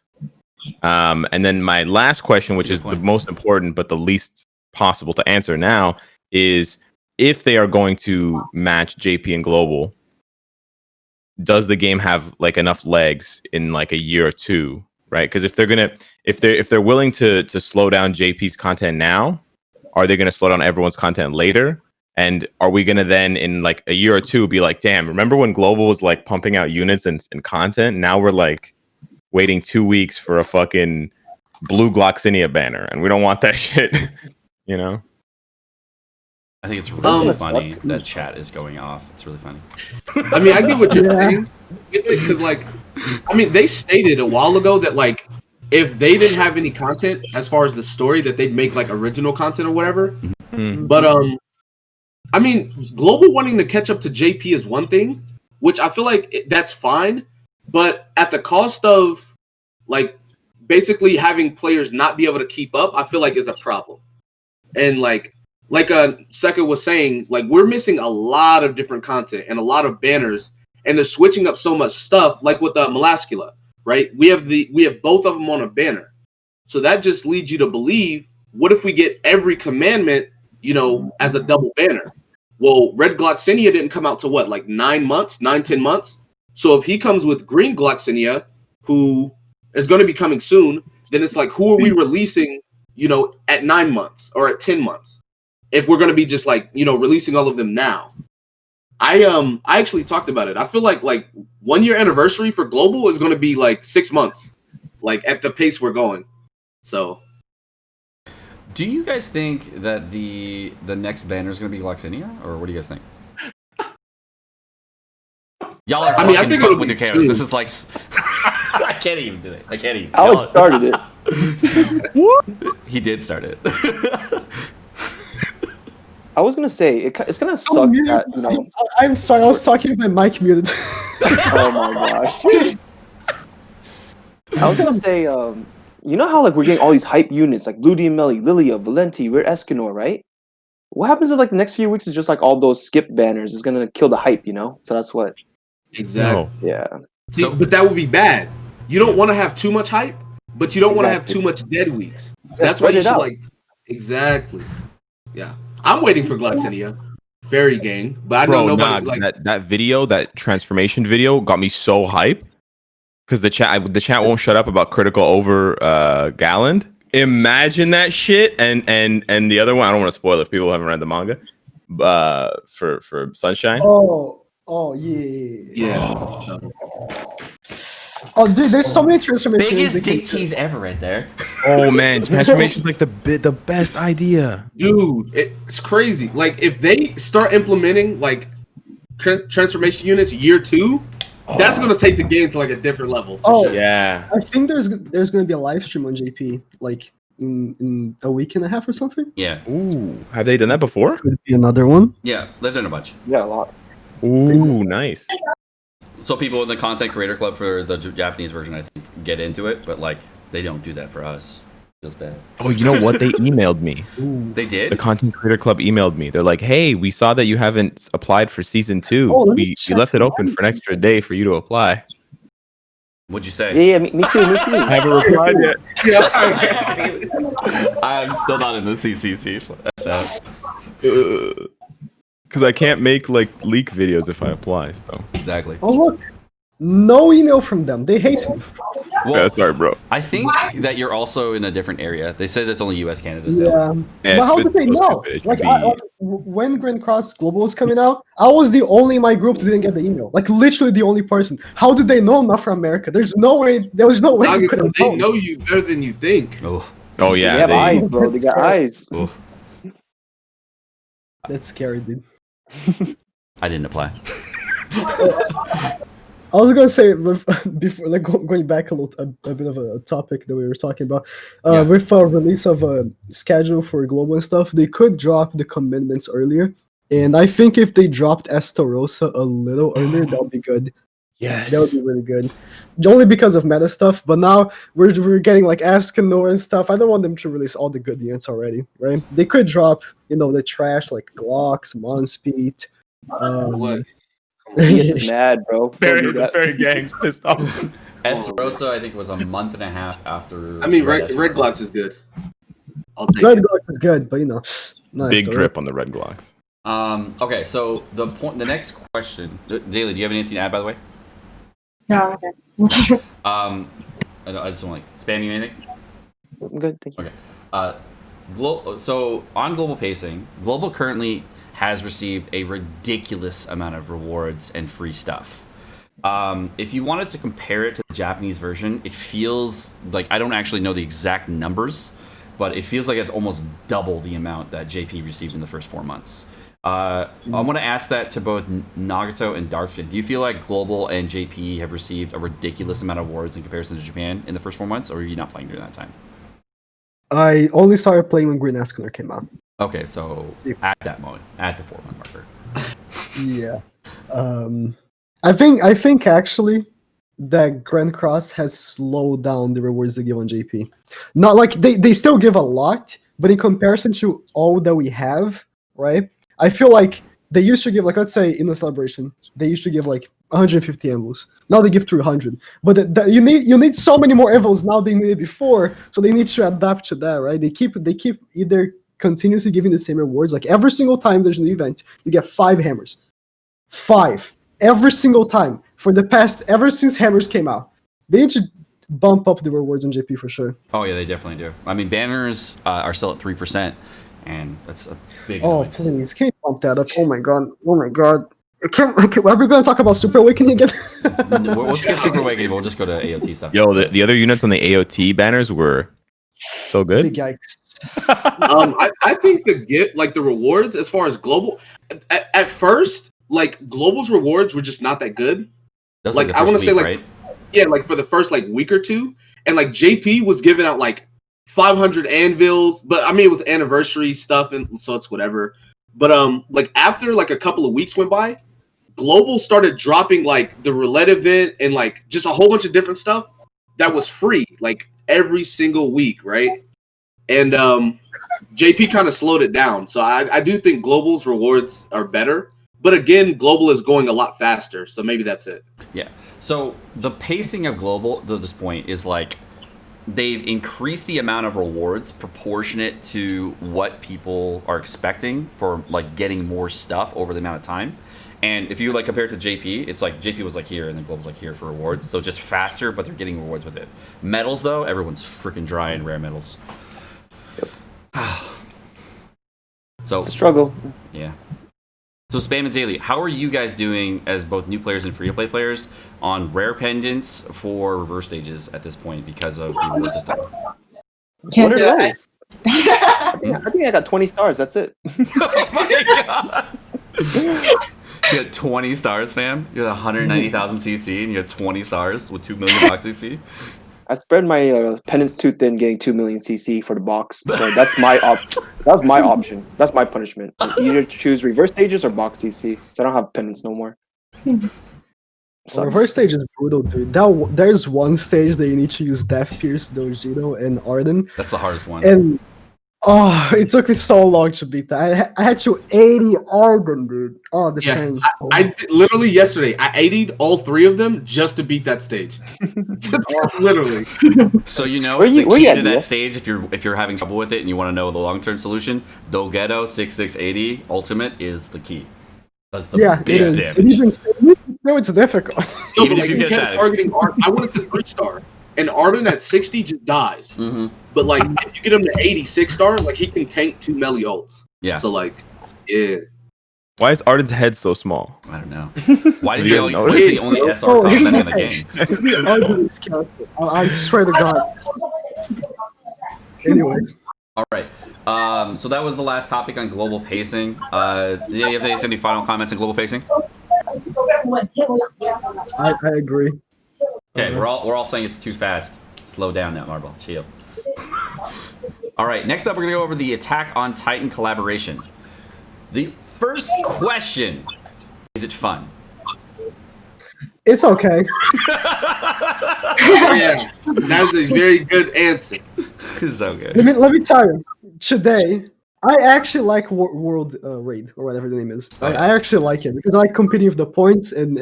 And then my last question, which is the most important but the least possible to answer now, is if they are going to match JP and Global, does the game have like enough legs in like a year or two, right? Because if they're willing to slow down JP's content now, are they going to slow down everyone's content later? And are we going to then in like a year or two be like, damn, remember when Global was like pumping out units and content? Now we're like waiting 2 weeks for a fucking blue Gloxinia banner, and we don't want that shit, you know? I think it's really funny that chat is going off. It's really funny. I mean, I get what you're saying, because like, I mean, they stated a while ago that like, if they didn't have any content as far as the story, that they'd make like original content or whatever. Mm-hmm. But I mean, Global wanting to catch up to JP is one thing, which I feel like that's fine, but at the cost of like basically having players not be able to keep up, I feel like is a problem. And like Seka was saying, like we're missing a lot of different content and a lot of banners, and they're switching up so much stuff. Like with the Molascula, right? We have both of them on a banner, so that just leads you to believe, what if we get every commandment, you know, as a double banner? Well, Red Gloxinia didn't come out to what, like 10 months. So if he comes with Green Gloxinia, who is going to be coming soon, then it's like, who are we releasing, you know, at 9 months or at 10 months? If we're going to be just like, you know, releasing all of them now. I actually talked about it. I feel like 1 year anniversary for Global is going to be like 6 months, like at the pace we're going. So, Do you guys think that the next banner is going to be Gloxinia, or what do you guys think? Y'all are I think it'll with be your camera. two. This is like I can't even do it. I can't even. Alex started it. He did start it. I was gonna say it's gonna suck that, you know. I'm sorry, I was talking with my mic muted. Oh my gosh. I was gonna say, you know how like we're getting all these hype units like Blue Melly, Lilia, Valenti, we're Escanor, right? What happens if like the next few weeks is just like all those skip banners is gonna kill the hype, you know? So that's what. exactly. No. Yeah. See, but that would be bad. You don't want to have too much hype, but you don't want to have too much dead weeks. That's why spread you it should out. like. Exactly. Yeah, I'm waiting for Gloxinia, Fairy Gang, but I know Bro, nobody nah, that video, that transformation video, got me so hype because the chat won't shut up about critical over Galland. Imagine that shit, and the other one, I don't want to spoil it if people haven't read the manga, for Sunshine. Oh yeah. Yeah. Oh, dude, there's so many transformations. Biggest DTs ever right there. Oh man, transformation's like the best idea. Dude, it's crazy. Like if they start implementing like transformation units year 2, that's gonna take the game to like a different level. For sure. Yeah. I think there's gonna be a live stream on JP like in a week and a half or something. Yeah. Ooh, have they done that before? Could be another one. Yeah. Lived in a bunch. Yeah, a lot. Ooh, nice. So people in the content creator club for the Japanese version, I think, get into it, but like they don't do that for us. Feels bad. Oh, you know what? They emailed me. They did? The Content Creator Club emailed me. They're like, "Hey, we saw that you haven't applied for season 2. Oh, let me we check left it open for an extra day for you to apply." What'd you say? Yeah, me too. I haven't replied yet. I'm still not in the CCC. Because I can't make like leak videos if I apply. So Exactly. Oh look, no email from them. They hate me. Well, yeah, sorry, bro. I think that you're also in a different area. They said that's only U.S. Canada. Yeah, Yeah, but how it's did they supposed to know? be- it should Like, be- when Grand Cross Global was coming out, I was the only in my group that didn't get the email. Like, literally the only person. How did they know I'm not from America? There's no way. There was no way they could have They known. know you better than you think. Oh, Oh They yeah, have eyes, bro. They got eyes. oh, That's scary, dude. I didn't apply. I was gonna say before, like going back a bit of a topic that we were talking about, Yeah. with a release of a schedule for global and stuff, they could drop the commitments earlier. And I think if they dropped Estarossa a little earlier, that would be good. yes. That would be really good. Only because of meta stuff, but now we're getting like Escanor and stuff. I don't want them to release all the good units already, right? They could drop, the trash like Glocks, Monspeed. What? He is mad, bro. Don't do The that. fairy gang's pissed off. Estarossa, I think, was a month and a half after. I mean, Red Red Estarossa. Glocks is good. I'll take Red it. Glocks is good, but nice Big though, drip on the red Glocks. Okay, so the next question, Xaileey, do you have anything to add, by the way? No, okay. I just don't like spamming anything. I'm good, thank you. Okay. So on global pacing, global currently has received a ridiculous amount of rewards and free stuff. If you wanted to compare it to the Japanese version, it feels like, I don't actually know the exact numbers, but it feels like it's almost double the amount that JP received in the first 4 months. I want to ask that to both Nagato and Darkskin. Do you feel like Global and JP have received a ridiculous amount of awards in comparison to Japan in the first 4 months, or are you not playing during that time? I only started playing when Green Escanor came out. Okay, so at that moment, at the 4 month marker. Yeah. I think actually that Grand Cross has slowed down the rewards they give on JP. Not like they still give a lot, but in comparison to all that we have, right? I feel like they used to give, like, let's say in the celebration, they used to give like 150 envelopes. Now they give 300. But you need so many more envelopes now than you needed before, so they need to adapt to that, right? They keep either continuously giving the same rewards. Like every single time there's an event, you get 5 hammers. 5 every single time ever since hammers came out. They need to bump up the rewards on JP for sure. Oh yeah, they definitely do. I mean, banners are still at 3%, and that's a big. Oh annoyance. please, can you bump that up? Oh my god. Are we going to talk about Super Awakening again? We'll skip Super Awakening. We'll just go to AOT stuff. Yo, the other units on the AOT banners were so good. Big yikes. I think the rewards as far as global, at first, like Global's rewards were just not that good. That's like, the I first want to say, week, like, right? yeah, like for the first like week or two, and like JP was giving out like 500 anvils, but I mean it was anniversary stuff, and so it's whatever. But like after like a couple of weeks went by, Global started dropping like the roulette event and like just a whole bunch of different stuff that was free like every single week, right? And JP kind of slowed it down, so I do think Global's rewards are better. But again, Global is going a lot faster, so maybe that's it. Yeah. So the pacing of Global to this point is like they've increased the amount of rewards proportionate to what people are expecting for like getting more stuff over the amount of time. And if you like compare it to JP, it's like JP was like here and then Global's like here for rewards. So just faster, but they're getting rewards with it. Medals though, everyone's freaking dry in rare medals. So It's a struggle. yeah. So Spam and Xaileey, how are you guys doing as both new players and free-to-play players on rare pendants for reverse stages at this point because of the reward system? Can't What do are it. those? I think I got 20 stars. That's it. Oh my god! You got 20 stars, fam. You got 190,000 CC and you have 20 stars with 2 million box CC. I spread my pendants too thin, getting 2 million CC for the box. So that's my option. That was my option. That's my punishment. Either choose reverse stages or box CC. So I don't have pendants no more. Sucks. Reverse stage is brutal, dude. There's one stage that you need to use Death Pierce, Dojito, and Arden, That's the hardest one. and it took me so long to beat that. I had to 80 Arden, dude. Oh, the Yeah, pain. literally yesterday, I 80'd all 3 of them just to beat that stage. Literally. So you know Where you- the where key you to at, that DS? stage, if you're having trouble with it and you want to know the long-term solution, Dogeto 6680 Ultimate is the key. Does the Yeah, it big is. damage. And even so, it's difficult. No, Even but, if you like, get kept that, it's- targeting Arden. I went to 3-star, and Arden at 60 just dies. Mm-hmm. But like, if you get him to 86-star, like he can tank 2 melee ults. Yeah. So like, yeah. Why is Arden's head so small? I don't know. Why Have is you he ever only, noticed? why is he the only SR Oh, combat in the game? It's the ugliest character. I swear to God. Anyways, All right. So that was the last topic on global pacing. You have any final comments on global pacing? I agree. Okay, we're all saying it's too fast. Slow down now, Marble. Chill. All right, next up, we're gonna go over the Attack on Titan collaboration. The first question: is it fun? It's okay. Yeah, that's a very good answer. So good. Let me tell you. Today, I actually like World Raid or whatever the name is. I actually like it because I like competing with the points and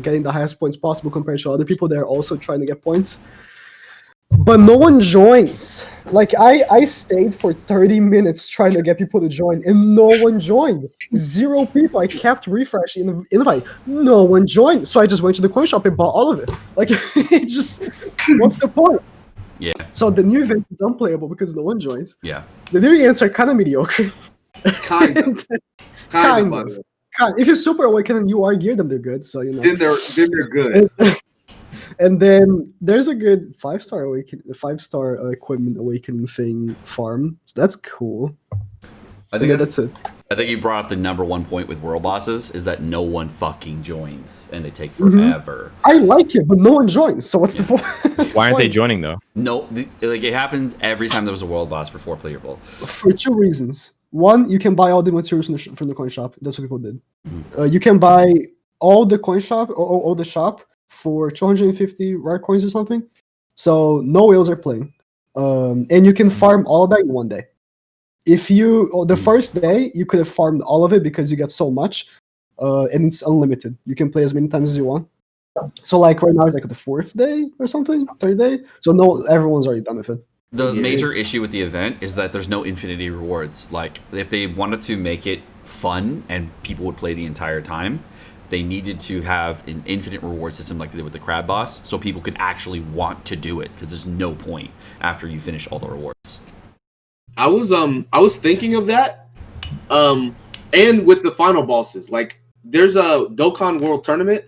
getting the highest points possible compared to other people that are also trying to get points. But no one joins. Like I stayed for 30 minutes trying to get people to join, and no one joined. 0 people. I kept refreshing the invite. No one joined. So I just went to the coin shop and bought all of it. Like it just what's the point? Yeah. So the new event is unplayable because no one joins. Yeah. The new events are kind of mediocre. Kind of. Kind of. by the way. If you're super awakened and you are geared them, they're good. So Then they're good. And then there's a good 5-star equipment awakening thing farm. So that's cool. I think that's it. I think you brought up the number one point with world bosses is that no one fucking joins and they take forever. I like it, but no one joins. So what's the point? Why aren't they joining though? No, like it happens every time there was a world boss for 4 playable. For 2 reasons. One, you can buy all the materials from the coin shop. That's what people did. You can buy all the coin shop or all the shop for 250 rare coins or something. So no whales are playing. And you can farm all of that in one day. If the first day, you could have farmed all of it because you get so much, and it's unlimited. You can play as many times as you want. So like right now, it's like the 4th day or something, 3rd day. So no, everyone's already done with it. The major issue with the event is that there's no infinity rewards. Like, if they wanted to make it fun and people would play the entire time, they needed to have an infinite reward system like they did with the crab boss, so people could actually want to do it, because there's no point after you finish all the rewards. I was thinking of that, and with the final bosses, like there's a Dokkan World Tournament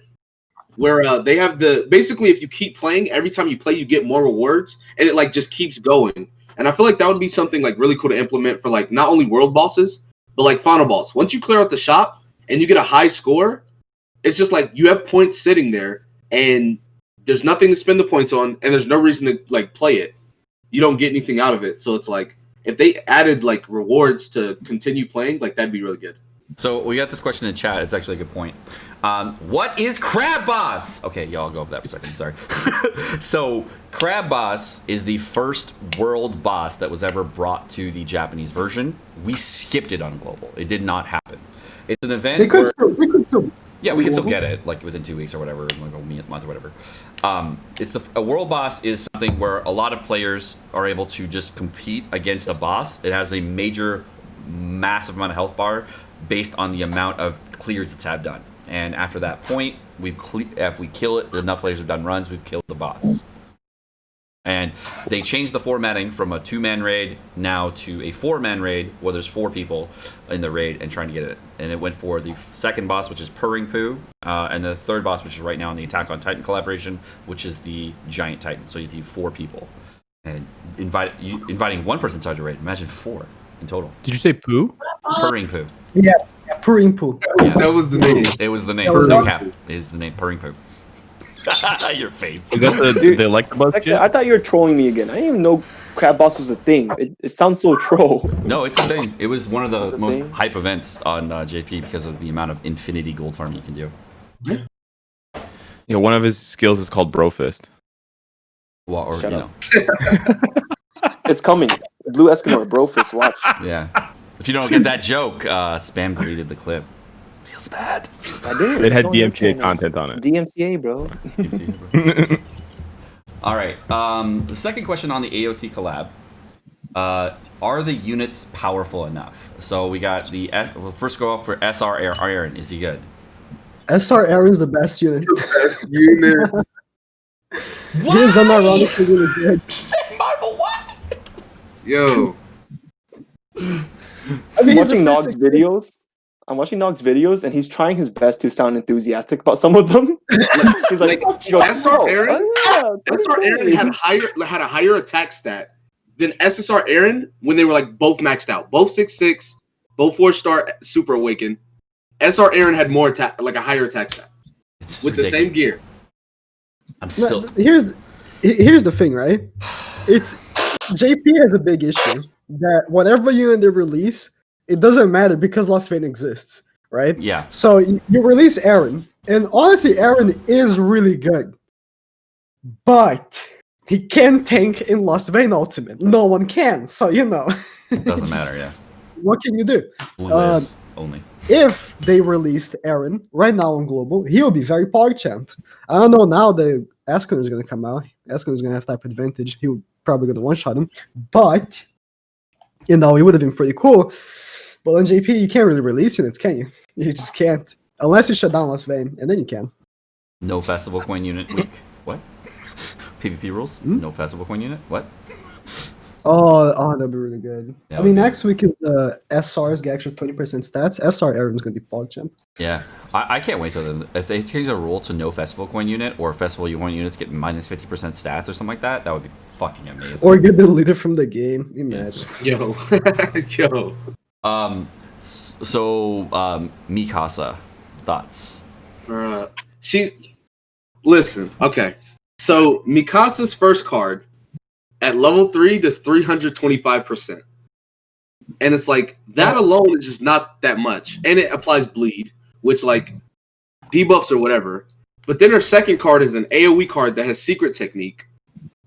where they have basically if you keep playing, every time you play you get more rewards, and it like just keeps going. And I feel like that would be something like really cool to implement for like not only world bosses but like final boss. Once you clear out the shop and you get a high score, it's just like you have points sitting there and there's nothing to spend the points on, and there's no reason to like play it. You don't get anything out of it, so it's like if they added like rewards to continue playing, like that'd be really good. So we got this question in chat. It's actually a good point. What is Crab Boss? Okay, y'all go over that for a second. Sorry. So Crab Boss is the first world boss that was ever brought to the Japanese version. We skipped it on global. It did not happen. It's an event. They could still. Yeah, we can still get it like within 2 weeks or whatever, like a month or whatever. A world boss is something where a lot of players are able to just compete against a boss. It has a massive amount of health bar based on the amount of clears it's have done. And after that point, if we kill it, enough players have done runs, we've killed the boss. And they changed the formatting from a 2-man raid now to a 4-man raid where there's 4 people in the raid and trying to get it. And it went for the second boss, which is Purring Poo, and the third boss, which is right now in the Attack on Titan collaboration, which is the Giant Titan. So you need 4 people. And inviting one person inside the raid, imagine 4 in total. Did you say poo? Purring Poo. Yeah, Purring Poo. Yeah. That was the name. It was the name. That was Cap is the name. Purring Poo. Your face. Is that the Electabuzz kid? I thought you were trolling me again. I didn't even know Crab Boss was a thing. It sounds so troll. No, it's a thing. It was one of the most thing? hype events on JP because of the amount of infinity gold farming you can do. Yeah, one of his skills is called Bro Fist. Well, or Shut you up. know, It's coming. Blue Escanor, bro fist, watch. yeah. If you don't get that joke, Spam deleted the clip. Feels bad. I did. It had It's on your DMCA channel. content on it. DMCA, bro. All right. The second question on the AOT collab: are the units powerful enough? So we got the. We'll first go off for SR Aaron. Is he good? SR Aaron's the best unit. Best unit. He is unironically really good. Marvel, what? Yo. I mean, I'm he's a watching Nog's physics- videos. I'm watching Nog's videos, and he's trying his best to sound enthusiastic about some of them. He's like, Like, he goes, SR "Oh, Aaron? yeah, SR Aaron had a higher attack stat than SSR Aaron when they were like both maxed out. Both 6'6", both 4-star Super Awakened. SR Aaron had more attack, like a higher attack stat. It's With the same ridiculous. gear. I'm still. No, here's the thing, right? It's JP has a big issue that whatever unit they release, it doesn't matter because Lost Vein exists, right? Yeah. So you release Aaron, and honestly, Aaron is really good, but he can tank in Lost Vein Ultimate. No one can, so you know. Doesn't matter. Yeah. What can you do? Liz only. If they released Aaron right now on Global, he'll be very PogChamp. I don't know now that Escanor is going to come out. Escanor is going to have type advantage. He'll probably going to one-shot him. But, you know, it would have been pretty cool. But on JP, you can't really release units, can you? You just can't. Unless you shut down Lost Vein, and then you can. No festival coin unit week. What? PvP rules? No festival coin unit? What? Oh, that'd be really good. Yeah, I mean, okay. next week is SR's get extra 20% stats. SR Aaron's going to be PogChamp. Yeah. I can't wait till then. If they change a rule to no festival coin unit or festival coin units get minus 50% stats or something like that, that would be fucking amazing. Or get the leader from the game. Imagine. Yo. Yo. Mikasa, thoughts? Listen, okay. So Mikasa's first card at level 3 does 325%. And it's like that alone is just not that much. And it applies bleed, which like debuffs or whatever. But then her second card is an AoE card that has secret technique.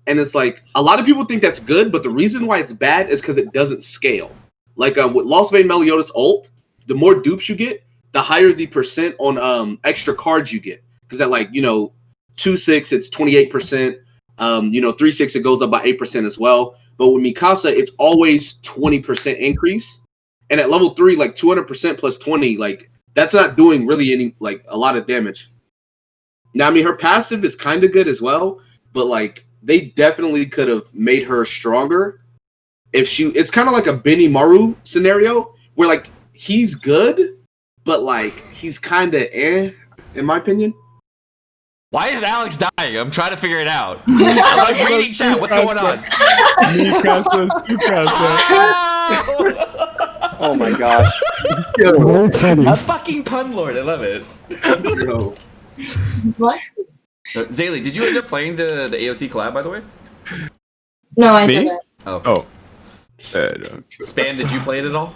And it's like a lot of people think that's good, but the reason why it's bad is because it doesn't scale. Like with Lost Vein Meliodas ult, the more dupes you get, the higher the percent on extra cards you get. Because at like, 2/6, it's 28%. 3/6, it goes up by 8% as well. But with Mikasa, it's always 20% increase. And at level 3, like 200% plus 20, like that's not doing really any like a lot of damage. Now, I mean, her passive is kind of good as well, but like they definitely could have made her stronger. It's kind of like a Benny Maru scenario where like he's good, but like he's kind of in my opinion. Why is Alex dying? I'm trying to figure it out. I'm like reading chat. What's going on? Oh my gosh. Very funny. A fucking pun lord. I love it. Yo. What? Xaileey, did you end up playing the AOT collab, by the way? No, I Me? didn't. Oh. No. Spam, did you play it at all?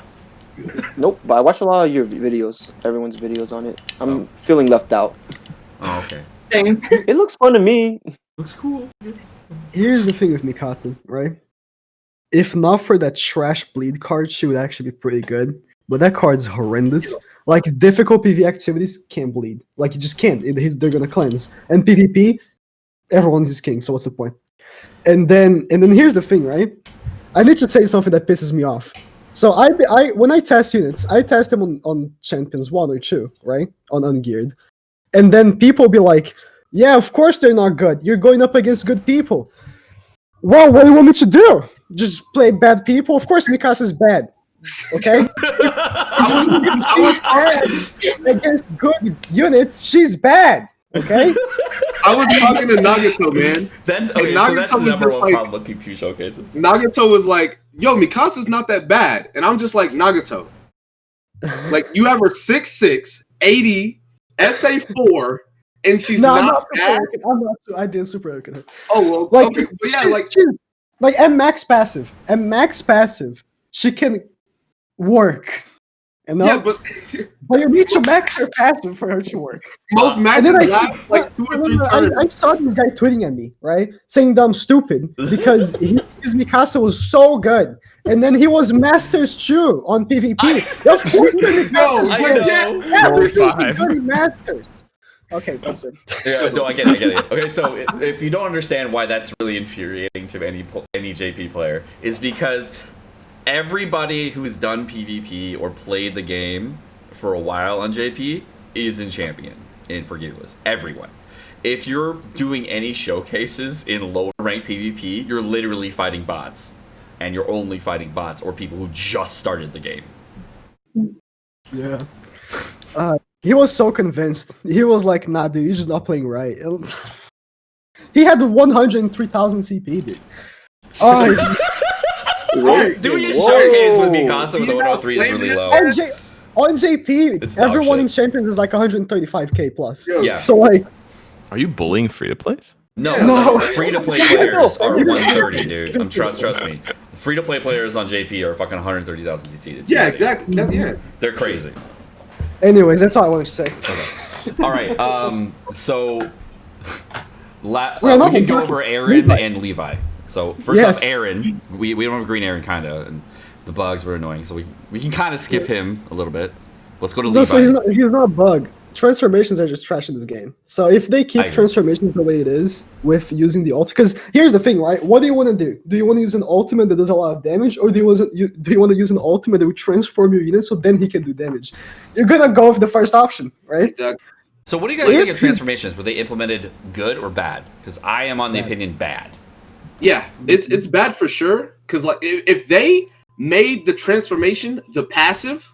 Nope, but I watch a lot of your videos, everyone's videos on it. I'm feeling left out. Oh, okay. Same. It looks fun to me. Looks cool. Here's the thing with Mikasa, right? If not for that trash bleed card, she would actually be pretty good. But that card's horrendous. Like, difficult PvE activities can't bleed. Like, you just can't. They're gonna cleanse. And PvP, everyone's his king, so what's the point? And then here's the thing, right? I need to say something that pisses me off. So when I test units, I test them on Champions 1 or 2, right? On Ungeared. And then people be like, yeah, of course they're not good. You're going up against good people. Well, what do you want me to do? Just play bad people? Of course Mikasa's bad. Okay? She's bad against good units. She's bad. Okay? I was talking to Nagato, man. That's okay. Nagato So that's the was number just one like- problem with PvP showcases. Nagato was like, yo, Mikasa's not that bad. And I'm just like, Nagato. Like, you have her 6'6", 80, SA4, and she's No, not bad. I didn't super open her. Oh, well, Like, okay. But yeah, she's like at max passive. At max passive, she can work. You know? Yeah, but But you need to max your passive for her to work. most And matches then I, last like 2 or 3 turns. I saw this guy tweeting at me, right? Saying that I'm stupid because his Mikasa was so good. And then he was Masters 2 on PvP. Of course, the Mikasa is I good. know. Everything Five. is good in Masters. Okay, that's it. Yeah, no, I get it. Okay, so if you don't understand why that's really infuriating to any JP player, is because everybody who's done PvP or played the game for a while on JP is in Champion in Forgiveless. Everyone. If you're doing any showcases in lower rank PvP, you're literally fighting bots. And you're only fighting bots or people who just started the game. Yeah. He was so convinced. He was like, nah, dude, you're just not playing right. He had 103,000 CP, dude. Oh, Doing a showcase with Mikasa with 103 is really low. on JP, It's dog everyone shit. in Champions is like 135k plus. Yeah. So like, Are you bullying free to plays? No. Free-to-play players are 130, dude. Trust me. Free-to-play players on JP are fucking 130,000 CC. It's Yeah, insane. exactly. Yeah. They're crazy. anyways, that's all I want to say. All right. So we not can go gonna- over Aaron and Levi. So first Yes. off, Aaron. We don't have green Aaron, kind of, and the bugs were annoying, so we can kind of skip him a little bit. Let's go to No, Levi. so he's not a bug. Transformations are just trash in this game. So if they I keep agree. transformations the way it is with using the ult, because here's the thing, right? What do you want to do? Do you want to use an ultimate that does a lot of damage, or do you want to use an ultimate that will transform your unit so then he can do damage? You're gonna go with the first option, right? Exactly. So what do you guys think of transformations? Were they implemented good or bad? Because I am on the opinion bad. Yeah, it's bad for sure. Because like if they made the transformation the passive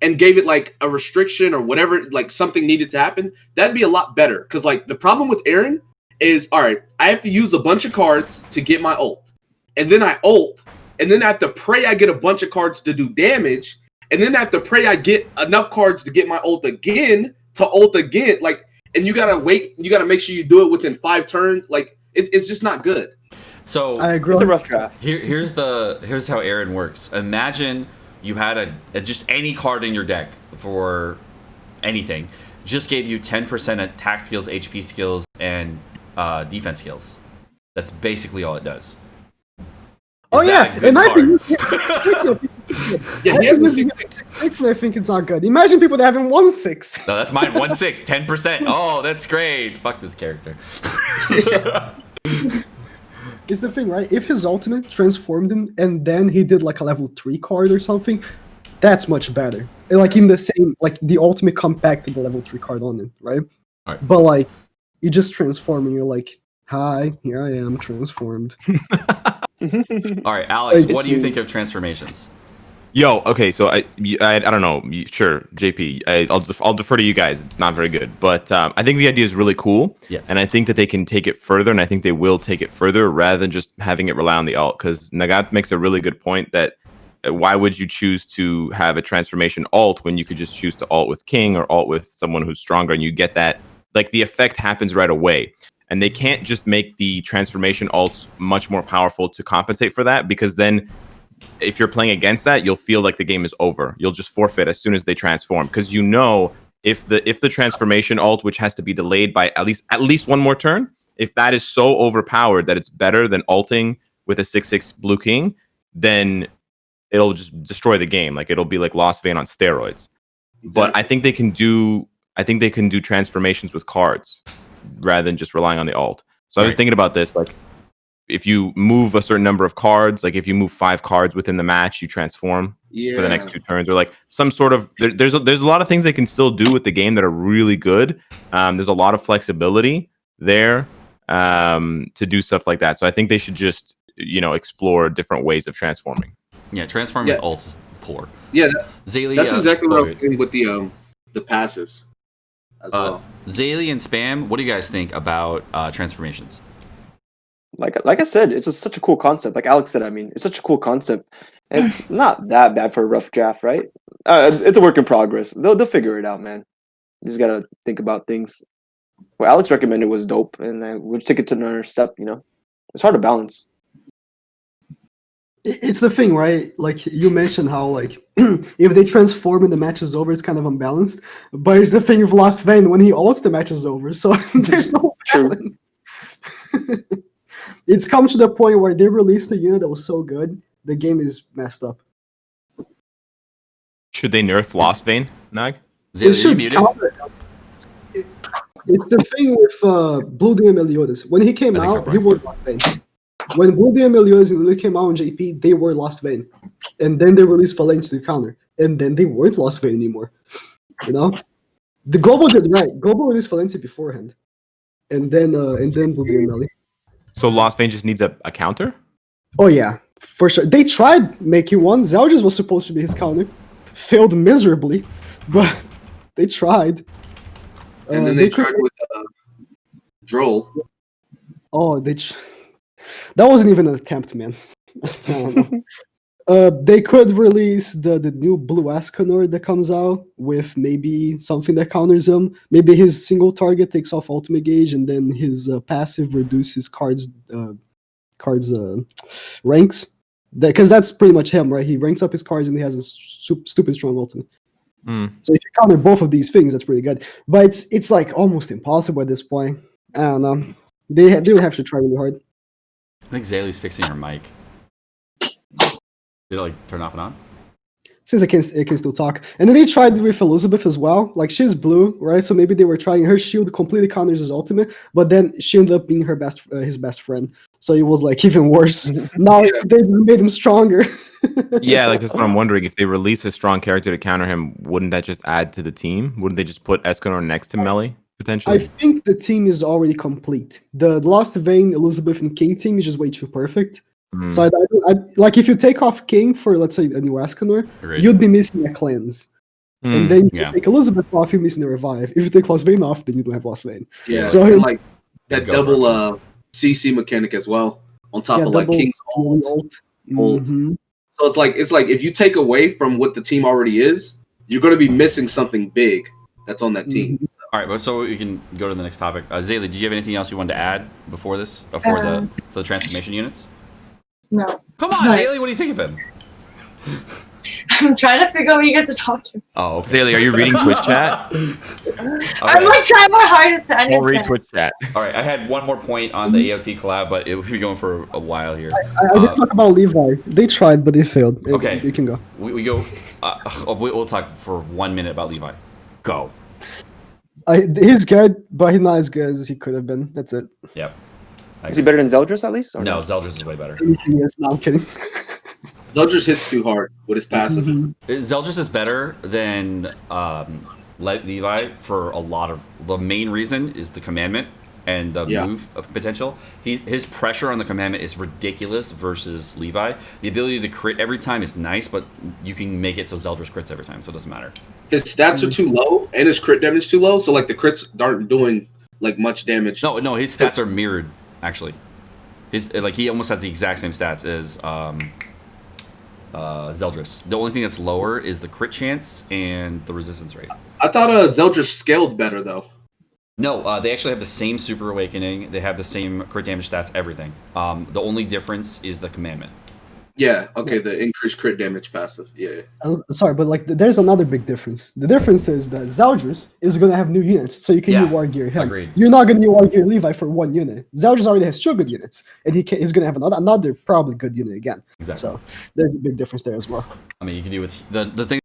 and gave it like a restriction or whatever, like something needed to happen, that'd be a lot better. Because like the problem with Aaron is, all right, I have to use a bunch of cards to get my ult, and then I ult, and then I have to pray I get a bunch of cards to do damage, and then I have to pray I get enough cards to get my ult again to ult again. Like, and you gotta wait, you gotta make sure you do it within 5 turns. Like, it's just not good. So I agree. It's a rough draft. here's how Aaron works. Imagine you had just any card in your deck for anything, just gave you 10% attack skills, HP skills, and defense skills. That's basically all it does. Oh Is yeah, that a good and I card? think Yeah, he has the 6. I think it's not good. Imagine people that having 1/6. No, that's mine. 1/6, 10%. Oh, that's great. Fuck this character. Is the thing, right? If his ultimate transformed him and then he did like a level 3 card or something, that's much better. And, like in the same, like the ultimate compacted the level 3 card on it, right? Alright. But like, you just transform and you're like, hi, here I am, transformed. All right, Alex, Like, what do you think of transformations? Yo, okay, so I don't know. Sure, JP, I'll defer to you guys. It's not very good, but I think the idea is really cool. Yes. And I think that they can take it further, and I think they will take it further rather than just having it rely on the ult. Because Nagat makes a really good point that why would you choose to have a transformation ult when you could just choose to ult with King or ult with someone who's stronger, and you get that, like, the effect happens right away. And they can't just make the transformation ults much more powerful to compensate for that, because then if you're playing against that, you'll feel like the game is over. You'll just forfeit as soon as they transform, because you know if the transformation ult, which has to be delayed by at least one more turn, if that is so overpowered that it's better than ulting with a 6/6 blue king, then it'll just destroy the game. Like, it'll be like Lost Vein on steroids. But I think they can do transformations with cards rather than just relying on the ult. So I was thinking about this, like, if you move a certain number of cards, like if you move 5 cards within the match, you transform for the next 2 turns, or like some sort of there's a lot of things they can still do with the game that are really good. There's a lot of flexibility there to do stuff like that. So I think they should just explore different ways of transforming. Yeah, transforming with ult is poor. Yeah, Xaileey, that's exactly what I'm saying with the passives as well. Xaileey and Spam, what do you guys think about transformations? Like I said, it's such a cool concept. Like Alex said, I mean, it's such a cool concept. And it's not that bad for a rough draft, right? It's a work in progress. They'll figure it out, man. You just gotta think about things. What Alex recommended was dope, and we'll take it to another step. It's hard to balance. It's the thing, right? Like you mentioned how like if they transform and the match is over, it's kind of unbalanced. But it's the thing with Lost Vein when he ults, the match is over. So there's no True. balance. It's come to the point where they released a unit that was so good, the game is messed up. Should they nerf Lost Vein, Nag? They Xaileey, you should muted? counter. It's the thing with Blue DM Meliodas. When he came I think so, out, he Brian. was Lost Vein. When Blue DM Meliodas and Lily came out on JP, they were Lost Vein. And then they released Valence to counter. And then they weren't Lost Vein anymore. You know? The Global did right. Global released Valencia beforehand. And then Blue DM Melly. So Lost Vein just needs a counter? Oh yeah, for sure. They tried making one. Zeldris was supposed to be his counter. Failed miserably. But they tried. And then they tried with Droll. Oh, that wasn't even an attempt, man. I don't know. They could release the new blue Escanor that comes out with maybe something that counters him. Maybe his single target takes off ultimate gauge, and then his passive reduces cards ranks. Because that's pretty much him, right? He ranks up his cards and he has a stupid strong ultimate. So if you counter both of these things, that's pretty good. But it's like almost impossible at this point. I don't know. They would have to try really hard. I think Xaileey's fixing her mic. Did it like turn off and on? Since it can still talk. And then they tried with Elizabeth as well. Like she's blue, right? So maybe they were trying her shield completely counters his ultimate, but then she ended up being his best friend. So it was like even worse. Now they made him stronger. Yeah, like that's what I'm wondering. If they release a strong character to counter him, wouldn't that just add to the team? Wouldn't they just put Escanor next to Melee potentially? I think the team is already complete. The Lost Vein, Elizabeth, and King team is just way too perfect. So I like if you take off King for let's say a new Escanor, you'd be missing a cleanse. And then you take Elizabeth off, you're missing a revive. If you take Lost Vein off, then you don't have Lost Vein. Yeah, so and like that double CC mechanic as well, on top of like King's ult. So it's like if you take away from what the team already is, you're going to be missing something big that's on that team. All right, well, so we can go to the next topic. Xaileey, did you have anything else you wanted to add before this, before the transformation units? No. Come on, Xaileey, what do you think of him? I'm trying to figure out what you guys are talking. Oh, okay. Xaileey, are you reading Twitch chat? I'm like trying my hardest to understand. I'll read Twitch chat. All right, I had one more point on the AOT collab, but we'll be going for a while here. I did talk about Levi. They tried, but they failed. Okay. You can go. We go. We'll talk for 1 minute about Levi. Go. He's good, but he's not as good as he could have been. That's it. Yep. Is he better than Zeldris at least? Or No, Zeldris is way better. Yes, no, I'm kidding. Zeldris hits too hard with his passive. Zeldris is better than Levi for a lot of. The main reason is the commandment and the move potential. His pressure on the commandment is ridiculous versus Levi. The ability to crit every time is nice, but you can make it so Zeldris crits every time, so it doesn't matter. His stats are too low, and his crit damage is too low, so like the crits aren't doing like much damage. No, his stats are mirrored actually. He almost has the exact same stats as Zeldris. The only thing that's lower is the crit chance and the resistance rate. I thought Zeldris scaled better though. No, they actually have the same Super Awakening. They have the same crit damage stats, everything. The only difference is the commandment. Yeah, okay, the increased crit damage passive. Yeah. Sorry, but like there's another big difference. The difference is that Zeldris is going to have new units, so you can new War Gear him. Agreed. You're not going to new War Gear Levi for one unit. Zeldris already has 2 good units, and he's going to have another probably good unit again. Exactly. So there's a big difference there as well. I mean, you can do with the thing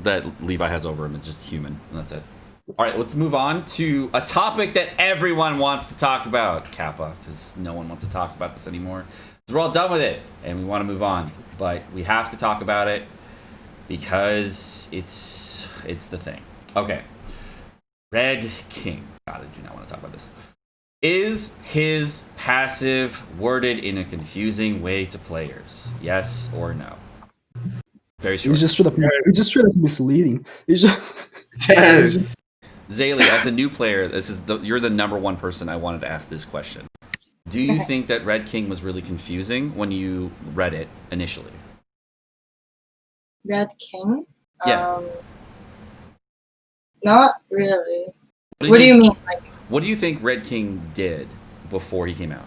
that Levi has over him is just human, and that's it. All right, let's move on to a topic that everyone wants to talk about, Kappa, because no one wants to talk about this anymore. We're all done with it, and we want to move on, but we have to talk about it because it's the thing. Okay, Red King. God, I do not want to talk about this. Is his passive worded in a confusing way to players? Yes or no? Very short. He's just straight up misleading. He's just Yes. Xaileey, as a new player, you're the number one person I wanted to ask this question. Do you think that Red King was really confusing when you read it initially? Red King? Yeah. Not really. What do you mean? Like, what do you think Red King did before he came out?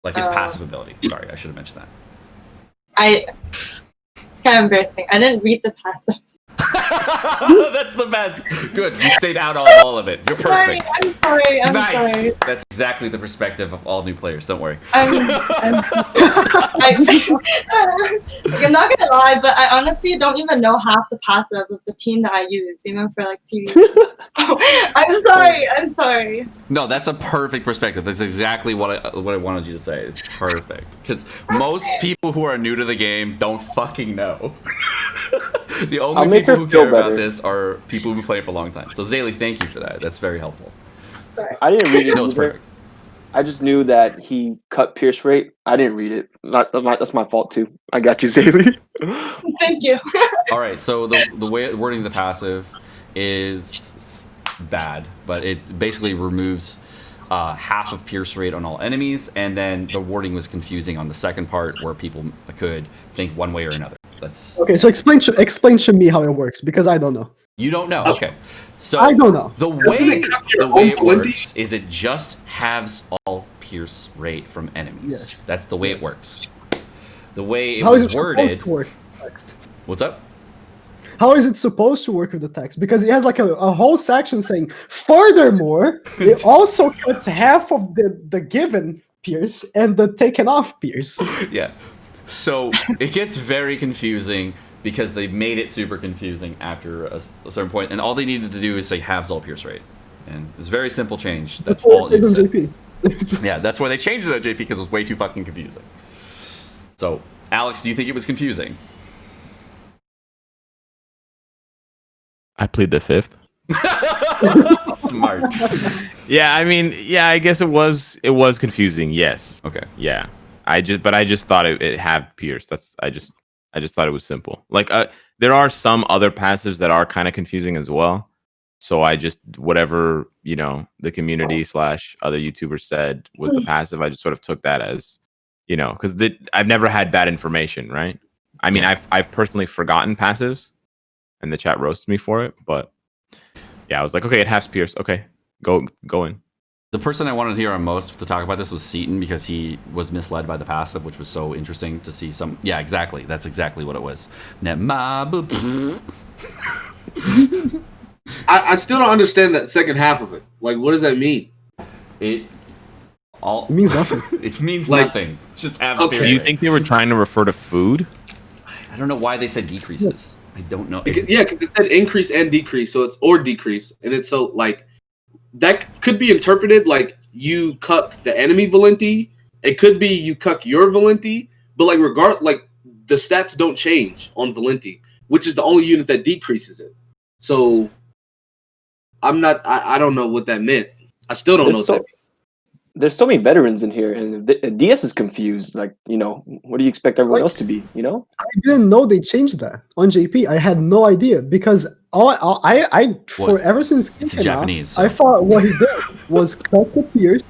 Like his passive ability. Sorry, I should have mentioned that. Kind of embarrassing. I didn't read the passive. That's the best. Good. You stayed out on all of it. You're perfect. I'm sorry. Nice. Sorry. That's exactly the perspective of all new players. Don't worry. I'm not gonna lie, but I honestly don't even know half the passive of the team that I use, even for like PvP. I'm sorry. No, that's a perfect perspective. That's exactly what I wanted you to say. It's perfect. Because most people who are new to the game don't fucking know. The only people who care about this are people who've been playing for a long time. So Xaileey, thank you for that. That's very helpful. Sorry. I didn't read it. No, it's either. perfect. I just knew that he cut pierce rate. I didn't read it. That's my fault too. I got you, Xaileey. Thank you. All right, so the way wording the passive is bad, but it basically removes half of pierce rate on all enemies, and then the wording was confusing on the second part where people could think one way or another. That's Okay, so explain to me how it works, because I don't know. You don't know? Okay. So I don't know. The way it works is it just halves all pierce rate from enemies. Yes. That's the way it works. The way it How is was it worded. supposed to work with the text? What's up? How is it supposed to work with the text? Because it has like a whole section saying, furthermore, it also cuts half of the given pierce and the taken off pierce. Yeah. So it gets very confusing because they made it super confusing after a certain point, and all they needed to do is say halves all pierce rate, and it's a very simple change. That's all it needed to say. Yeah, that's why they changed it at JP, because it was way too fucking confusing. So, Alex, do you think it was confusing? I plead the fifth. Smart. Yeah, I mean, yeah, I guess it was confusing. Yes. Okay. Yeah. I just thought it had pierce. I just thought it was simple. Like there are some other passives that are kind of confusing as well. So I just whatever, the community / other YouTubers said was the passive, I just sort of took that as, because I've never had bad information, right? I mean, I've personally forgotten passives, and the chat roasts me for it, but yeah, I was like, okay, it has pierce. Okay, go in. The person I wanted to hear on most to talk about this was Seaton, because he was misled by the passive, which was so interesting to see some. Yeah, exactly. That's exactly what it was. I still don't understand that second half of it. Like, what does that mean? It means nothing. It means nothing. It's just Okay. Do you think they were trying to refer to food? I don't know why they said decreases. I don't know. Yeah, because it said increase and decrease, so it's or decrease, and it's so like that could be interpreted like you cuck the enemy Valenti. It could be you cuck your Valenti, but like the stats don't change on Valenti, which is the only unit that decreases it. So I don't know what that meant. I still don't know what that meant. There's so many veterans in here, and if DS is confused. Like, what do you expect everyone else to be? I didn't know they changed that on JP. I had no idea, because ever since King came Japanese, out, I thought what he did was cut the pierce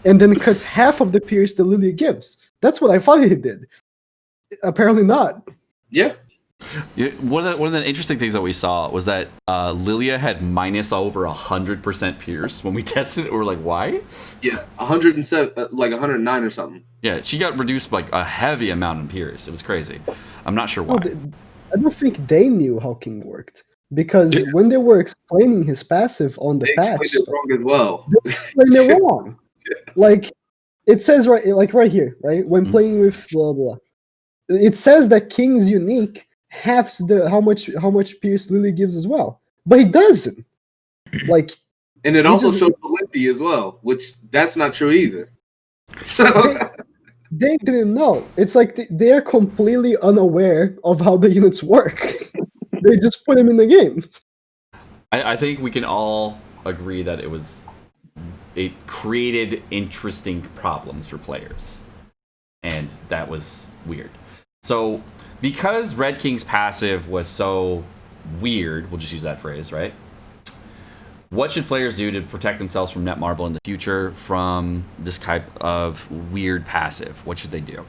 and then cuts half of the pierce that Lilia gives. That's what I thought he did. Apparently not. Yeah. One of the interesting things that we saw was that Lilia had minus over 100% pierce when we tested it. We were like, why? Yeah, 107, like 109 or something. Yeah, she got reduced like a heavy amount in pierce. It was crazy. I'm not sure why. I don't think they knew how King worked, because when they were explaining his passive on the patch, they explained it wrong as well. They explained it wrong. Like it says right here, right? When playing with blah blah, it says that King's unique halves how much pierce Lily gives as well, but he doesn't. Like, and it also shows Valenti as well, which that's not true either. So they didn't know. It's like they're completely unaware of how the units work. They just put him in the game. I think we can all agree that it created interesting problems for players, and that was weird. So because Red King's passive was so weird, we'll just use that phrase, right? What should players do to protect themselves from Netmarble in the future from this type of weird passive? What should they do?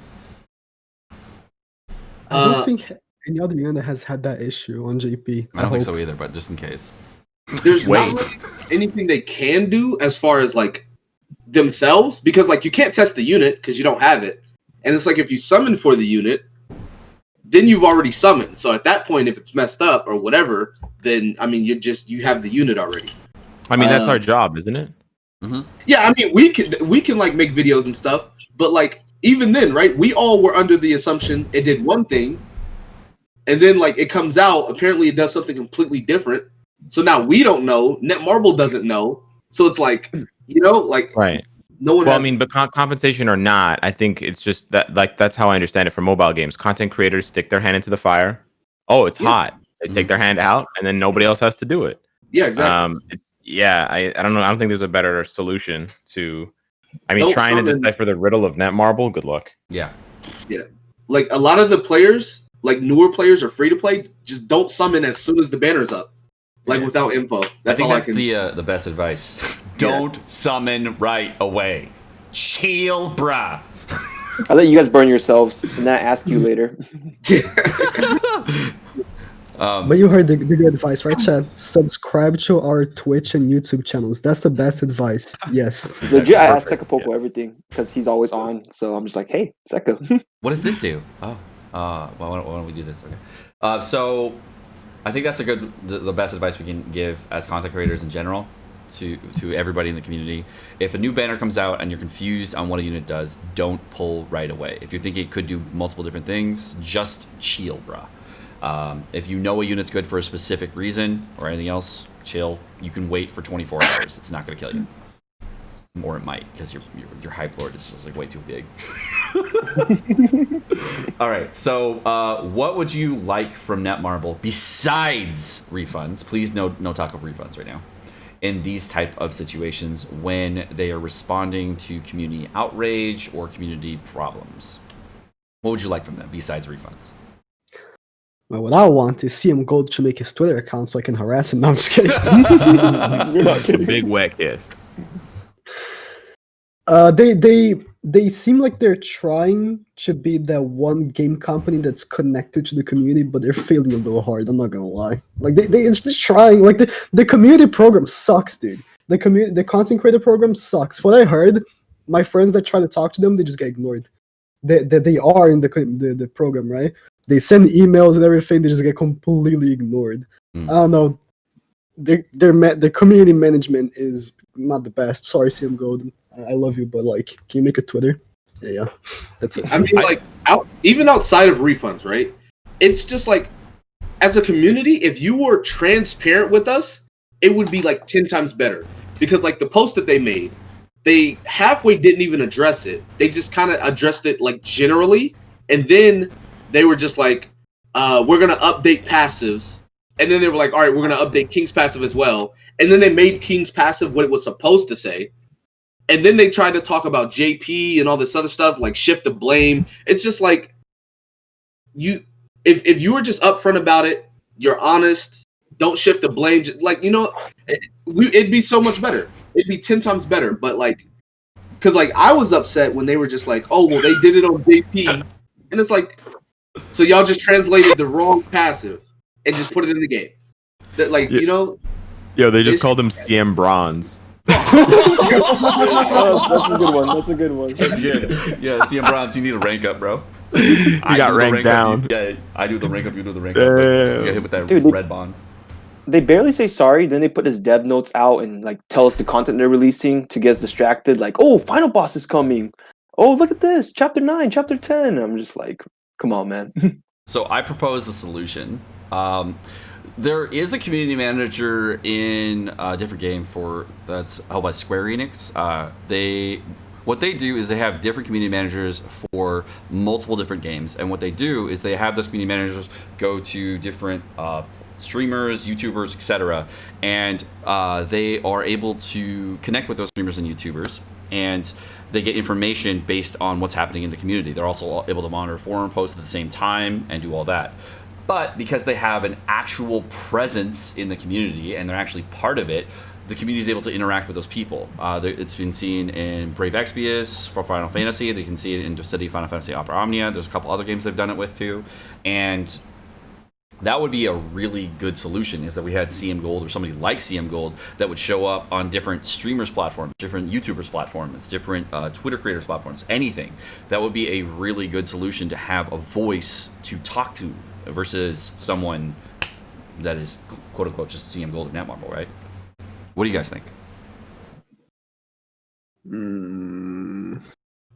I don't think any other unit has had that issue on JP. I don't think so either, but just in case. There's not really anything they can do as far as like themselves, because like you can't test the unit because you don't have it, and it's like if you summon for the unit, then you've already summoned. So at that point, if it's messed up or whatever, then I mean you have the unit already. I mean, that's our job, isn't it? Mm-hmm. Yeah, I mean we can like make videos and stuff, but like even then, right? We all were under the assumption it did one thing, and then like it comes out, apparently it does something completely different. So now we don't know. Netmarble doesn't know. So it's like, you know, like Right. no one. Well, I mean, but compensation or not, I think it's just that, like, that's how I understand it for mobile games. Content creators stick their hand into the fire. Oh, it's hot. They take their hand out, and then nobody else has to do it. Yeah, exactly. I don't know. I don't think there's a better solution to. I mean, Don't trying to summon- decipher the riddle of Netmarble. Good luck. Yeah. Like a lot of the players, like newer players or free to play, just don't summon as soon as the banner's up, like without info. That's all I that's can. the best advice. Don't summon right away. Chill, bruh. I'll let you guys burn yourselves and then ask you later. But you heard the good advice, right, Chad? Subscribe to our Twitch and YouTube channels. That's the best advice. Yes. Legit, I ask Sekapoko everything because he's always on. So I'm just like, hey, Seka. What does this do? Oh, well, why don't we do this? Okay. So I think that's the best advice we can give as content creators in general to everybody in the community. If a new banner comes out and you're confused on what a unit does, don't pull right away. If you think it could do multiple different things, just chill, bruh. If you know a unit's good for a specific reason or anything else, chill. You can wait for 24 hours. It's not going to kill you. Or it might, because your Hype Lord is just like way too big. All right, so what would you like from Netmarble besides refunds? Please no talk of refunds right now. In these type of situations when they are responding to community outrage or community problems, what would you like from them besides refunds? Well, what I want is CM Gold to make his Twitter account so I can harass him. No, I'm just kidding. You're not kidding. Big wet kiss. They seem like they're trying to be that one game company that's connected to the community, but they're failing a little hard. I'm not gonna lie. Like they're just trying. Like the community program sucks, dude. The content creator program sucks. What I heard, my friends that try to talk to them, they just get ignored. They are in the program, right? They send emails and everything. They just get completely ignored. I don't know. Their community management is not the best. Sorry, CM Golden. I love you, but like, can you make a Twitter? Yeah, that's it. I mean, like, even outside of refunds, right? It's just like, as a community, if you were transparent with us, it would be like 10 times better. Because like the post that they made, they halfway didn't even address it. They just kind of addressed it like generally, and then they were just like, we're gonna update passives, and then they were like, all right, we're gonna update King's passive as well, and then they made King's passive what it was supposed to say. And then they tried to talk about JP and all this other stuff, like shift the blame. It's just like if you were just upfront about it, you're honest, don't shift the blame. Just, like, you know, it'd be so much better. It'd be 10 times better. But like, because like I was upset when they were just like, oh well, they did it on JP, and it's like, so y'all just translated the wrong passive and just put it in the game. That like, you know. Yo, they just called him Scam Bronze. Oh, that's a good one. That's a good one. That's good. Yeah, CM Bronze, you need to rank up, bro. You got ranked down. I do the rank up, you do the rank up. You get hit with that red bond. They barely say sorry, then they put his dev notes out and like tell us the content they're releasing to get us distracted. Like, oh, final boss is coming. Oh, look at this, chapter 9, chapter 10. I'm just like, come on, man. So I propose a solution. There is a community manager in a different game that's held by Square Enix. What they do is they have different community managers for multiple different games, and what they do is they have those community managers go to different streamers, YouTubers, etc., and they are able to connect with those streamers and YouTubers, and they get information based on what's happening in the community. They're also able to monitor forum posts at the same time and do all that. But because they have an actual presence in the community and they're actually part of it, the community is able to interact with those people. It's been seen in Brave Exvius for Final Fantasy. They can see it in City Final Fantasy Opera Omnia. There's a couple other games they've done it with too. And That would be a really good solution, is that we had CM Gold or somebody like CM Gold that would show up on different streamers platforms, different YouTubers platforms, different Twitter creators platforms, anything. That would be a really good solution to have a voice to talk to versus someone that is quote unquote just CM Gold and Netmarble, right? What do you guys think?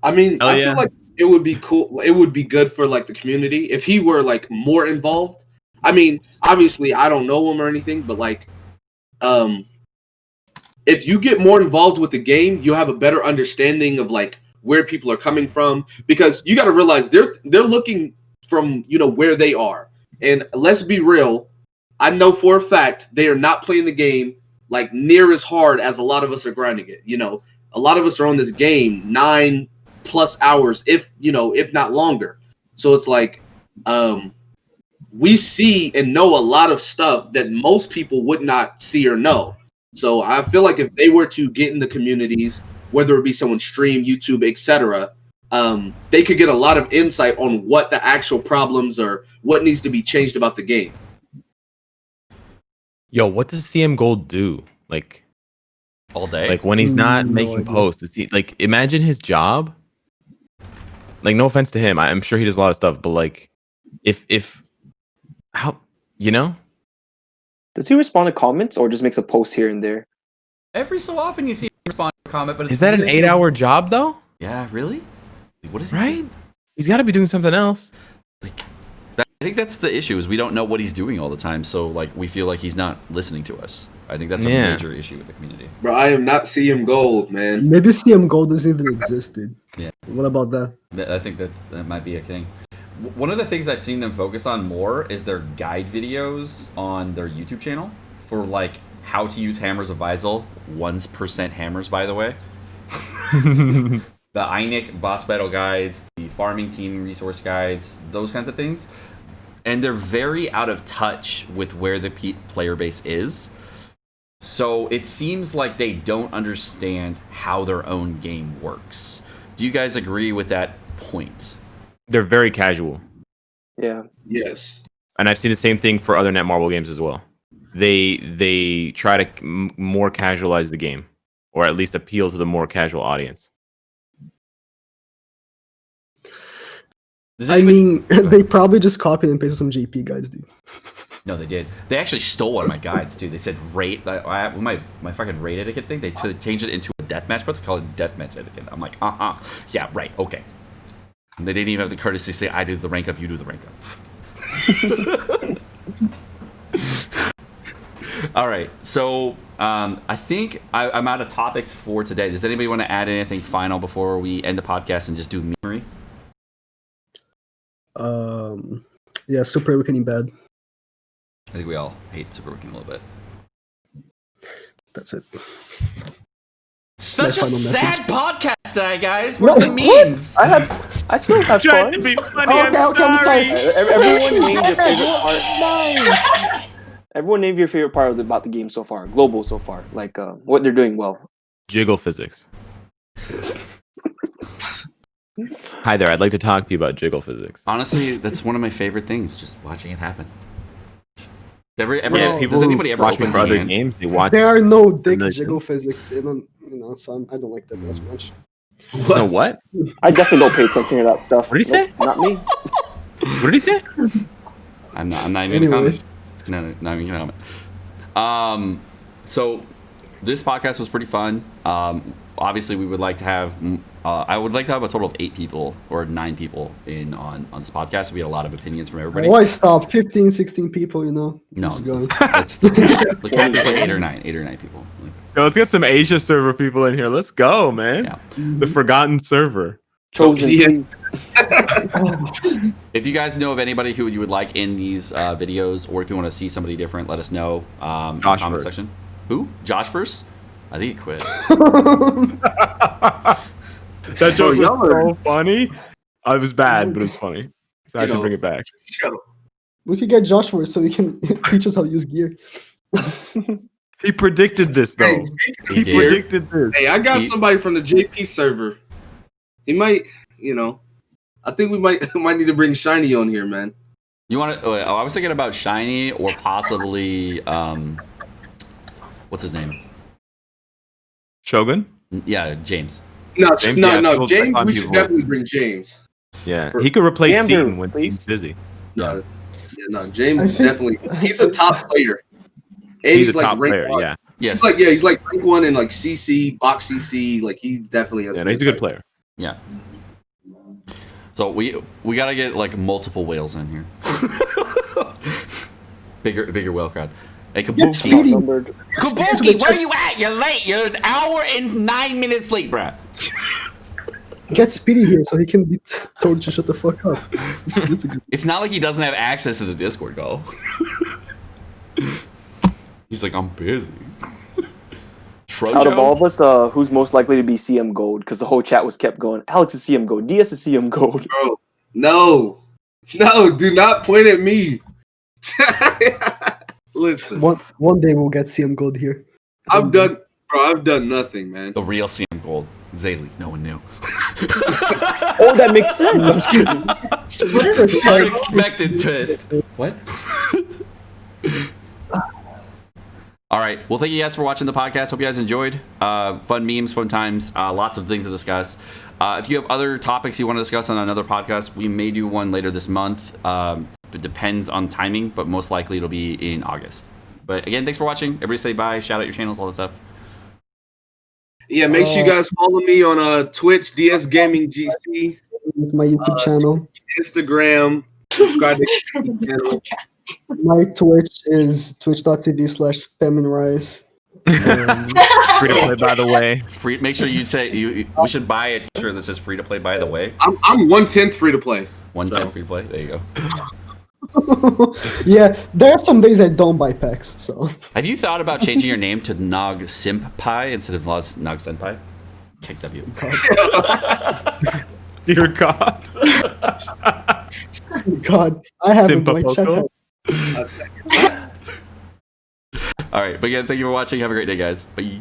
I mean, Oh, I yeah. feel like it would be cool. It would be good for like the community if he were like more involved. I mean, obviously, I don't know him or anything, but like, if you get more involved with the game, you'll have a better understanding of like where people are coming from. Because you got to realize they're looking from where they are, and let's be real. I know for a fact they are not playing the game like near as hard as a lot of us are grinding it. A lot of us are on this game 9+ hours, if not longer. So it's like, we see and know a lot of stuff that most people would not see or know. So I feel like if they were to get in the communities, whether it be someone stream, YouTube, etc., they could get a lot of insight on what the actual problems or what needs to be changed about the game. Yo, what does CM Gold do? Like All day? Like when he's not No making idea. posts, is he like, imagine his job. Like, no offense to him, I'm sure he does a lot of stuff, but like, if how Does he respond to comments or just makes a post here and there? Every so often you see a respond to a comment, but it's is that an really- 8-hour job though? Yeah, really? What is he Right? doing? He's got to be doing something else. Like, I think that's the issue, is we don't know what he's doing all the time, so like we feel like he's not listening to us. I think that's a Yeah. major issue with the community. Bro, I am not CM Gold, man. Maybe CM Gold doesn't even exist, dude. Yeah. What about that? I think that might be a thing. One of the things I've seen them focus on more is their guide videos on their YouTube channel for like how to use hammers of Visel. 1% hammers, by the way. The INIC boss battle guides, the farming team resource guides, those kinds of things. And they're very out of touch with where the player base is. So it seems like they don't understand how their own game works. Do you guys agree with that point? They're very casual. Yeah. Yes. And I've seen the same thing for other Netmarble games as well. They try to more casualize the game, or at least appeal to the more casual audience. I mean, they probably just copied and pasted some GP guys, dude. No, they did. They actually stole one of my guides, too. They said rate. My fucking rate etiquette thing, they changed it into a deathmatch, but they call it deathmatch etiquette. I'm like, yeah, right, okay. And they didn't even have the courtesy to say, I do the rank up, you do the rank up. All right, so I think I'm out of topics for today. Does anybody want to add anything final before we end the podcast and just do memory? Yeah, Super Weekending bad. I think we all hate Super Weekend a little bit. That's it. Such a final sad message. podcast tonight, guys. Where's the memes? I still have fun. funny. Everyone name your favorite part. Everyone name your favorite part about the game so far, global so far, like what they're doing well. Jiggle physics. Hi there, I'd like to talk to you about jiggle physics. Honestly, that's one of my favorite things, just watching it happen. Yeah, Does anybody ever watch me open for other hand? games. They watch. There are no dick Millions. jiggle physics in them, so I don't like them as much. No, what? I definitely don't pay attention to that stuff. What did he say? Not me. What did he say? I'm not even gonna Anyways. comment. No, not even gonna comment. So this podcast was pretty fun. Obviously, we would like to have. I would like to have a total of 8 people or 9 people in on this podcast. We had a lot of opinions from everybody. Why stop? 15, 16 people, No, Just go. that's the cap is like 8 or 9 people. Like, Yo, let's get some Asia server people in here. Let's go, man. yeah. The forgotten server. Chosen. Yeah. Please. If you guys know of anybody who you would like in these videos, or if you want to see somebody different, let us know in the Josh comment first. section. Who? Josh first? I think he quit. That joke was y'all are- so funny. It was bad, but it was funny. So I had to Yo. bring it back. We could get Josh for it so he can teach us how to use gear. He predicted this, though. Hey, He did. predicted this. Hey, I got He- somebody from the JP server. He might, I think we might need to bring Shiny on here, man. You want to? Oh, I was thinking about Shiny or possibly what's his name? Shogun? Yeah, James. No, James, no, yeah, no. full James, time we should people. definitely bring James. Yeah, For- he could replace Gander, Seaton when please. he's busy. No, yeah, no. James I is think- definitely. He's a top player. And He's a like top rank player, 1. yeah. Yes. He's like rank 1 in like CC, box CC. Like he definitely has. Yeah, some no, he's a good insight. player. Yeah. So we gotta get like multiple whales in here. bigger whale crowd. Hey, Get Kabuki. Speedy. Outnumbered. Kabuki, where you at? You're late. You're an hour and 9 minutes late, bruh. Get Speedy here so he can be told to shut the fuck up. It's a good. It's not like he doesn't have access to the Discord, go. He's like, I'm busy. Out of all Trojo? of us, who's most likely to be CM Gold? Because the whole chat was kept going. Alex is CM Gold. DS is CM Gold. Bro, no, do not point at me. Listen, One day we'll get CM Gold here. I've done nothing, man. The real CM Gold. Xaileey, no one knew. Oh, that makes sense. I'm just kidding. What is this? Unexpected twist. What? All right. Well, thank you guys for watching the podcast. Hope you guys enjoyed. Fun memes, fun times, lots of things to discuss. If you have other topics you want to discuss on another podcast, we may do one later this month. It depends on timing, but most likely it'll be in August. But again, thanks for watching. Everybody say bye. Shout out your channels, all that stuff. Yeah, make sure you guys follow me on Twitch, DSGaming GC, It's my YouTube channel. Instagram. Subscribe to the channel. My Twitch is twitch.tv/SpamandRice. Free to play, by the way. Free. Make sure you say we should buy a T-shirt that says "free to play." By the way, I'm 1/10 free to play. 110 free to play. There you go. Yeah, there are some days I don't buy packs, so. Have you thought about changing your name to Nog Simpai instead of Nog Senpai? KW. Dear God. God, I haven't. My chat Sekapoko? has. All right, but again, thank you for watching. Have a great day, guys. Bye.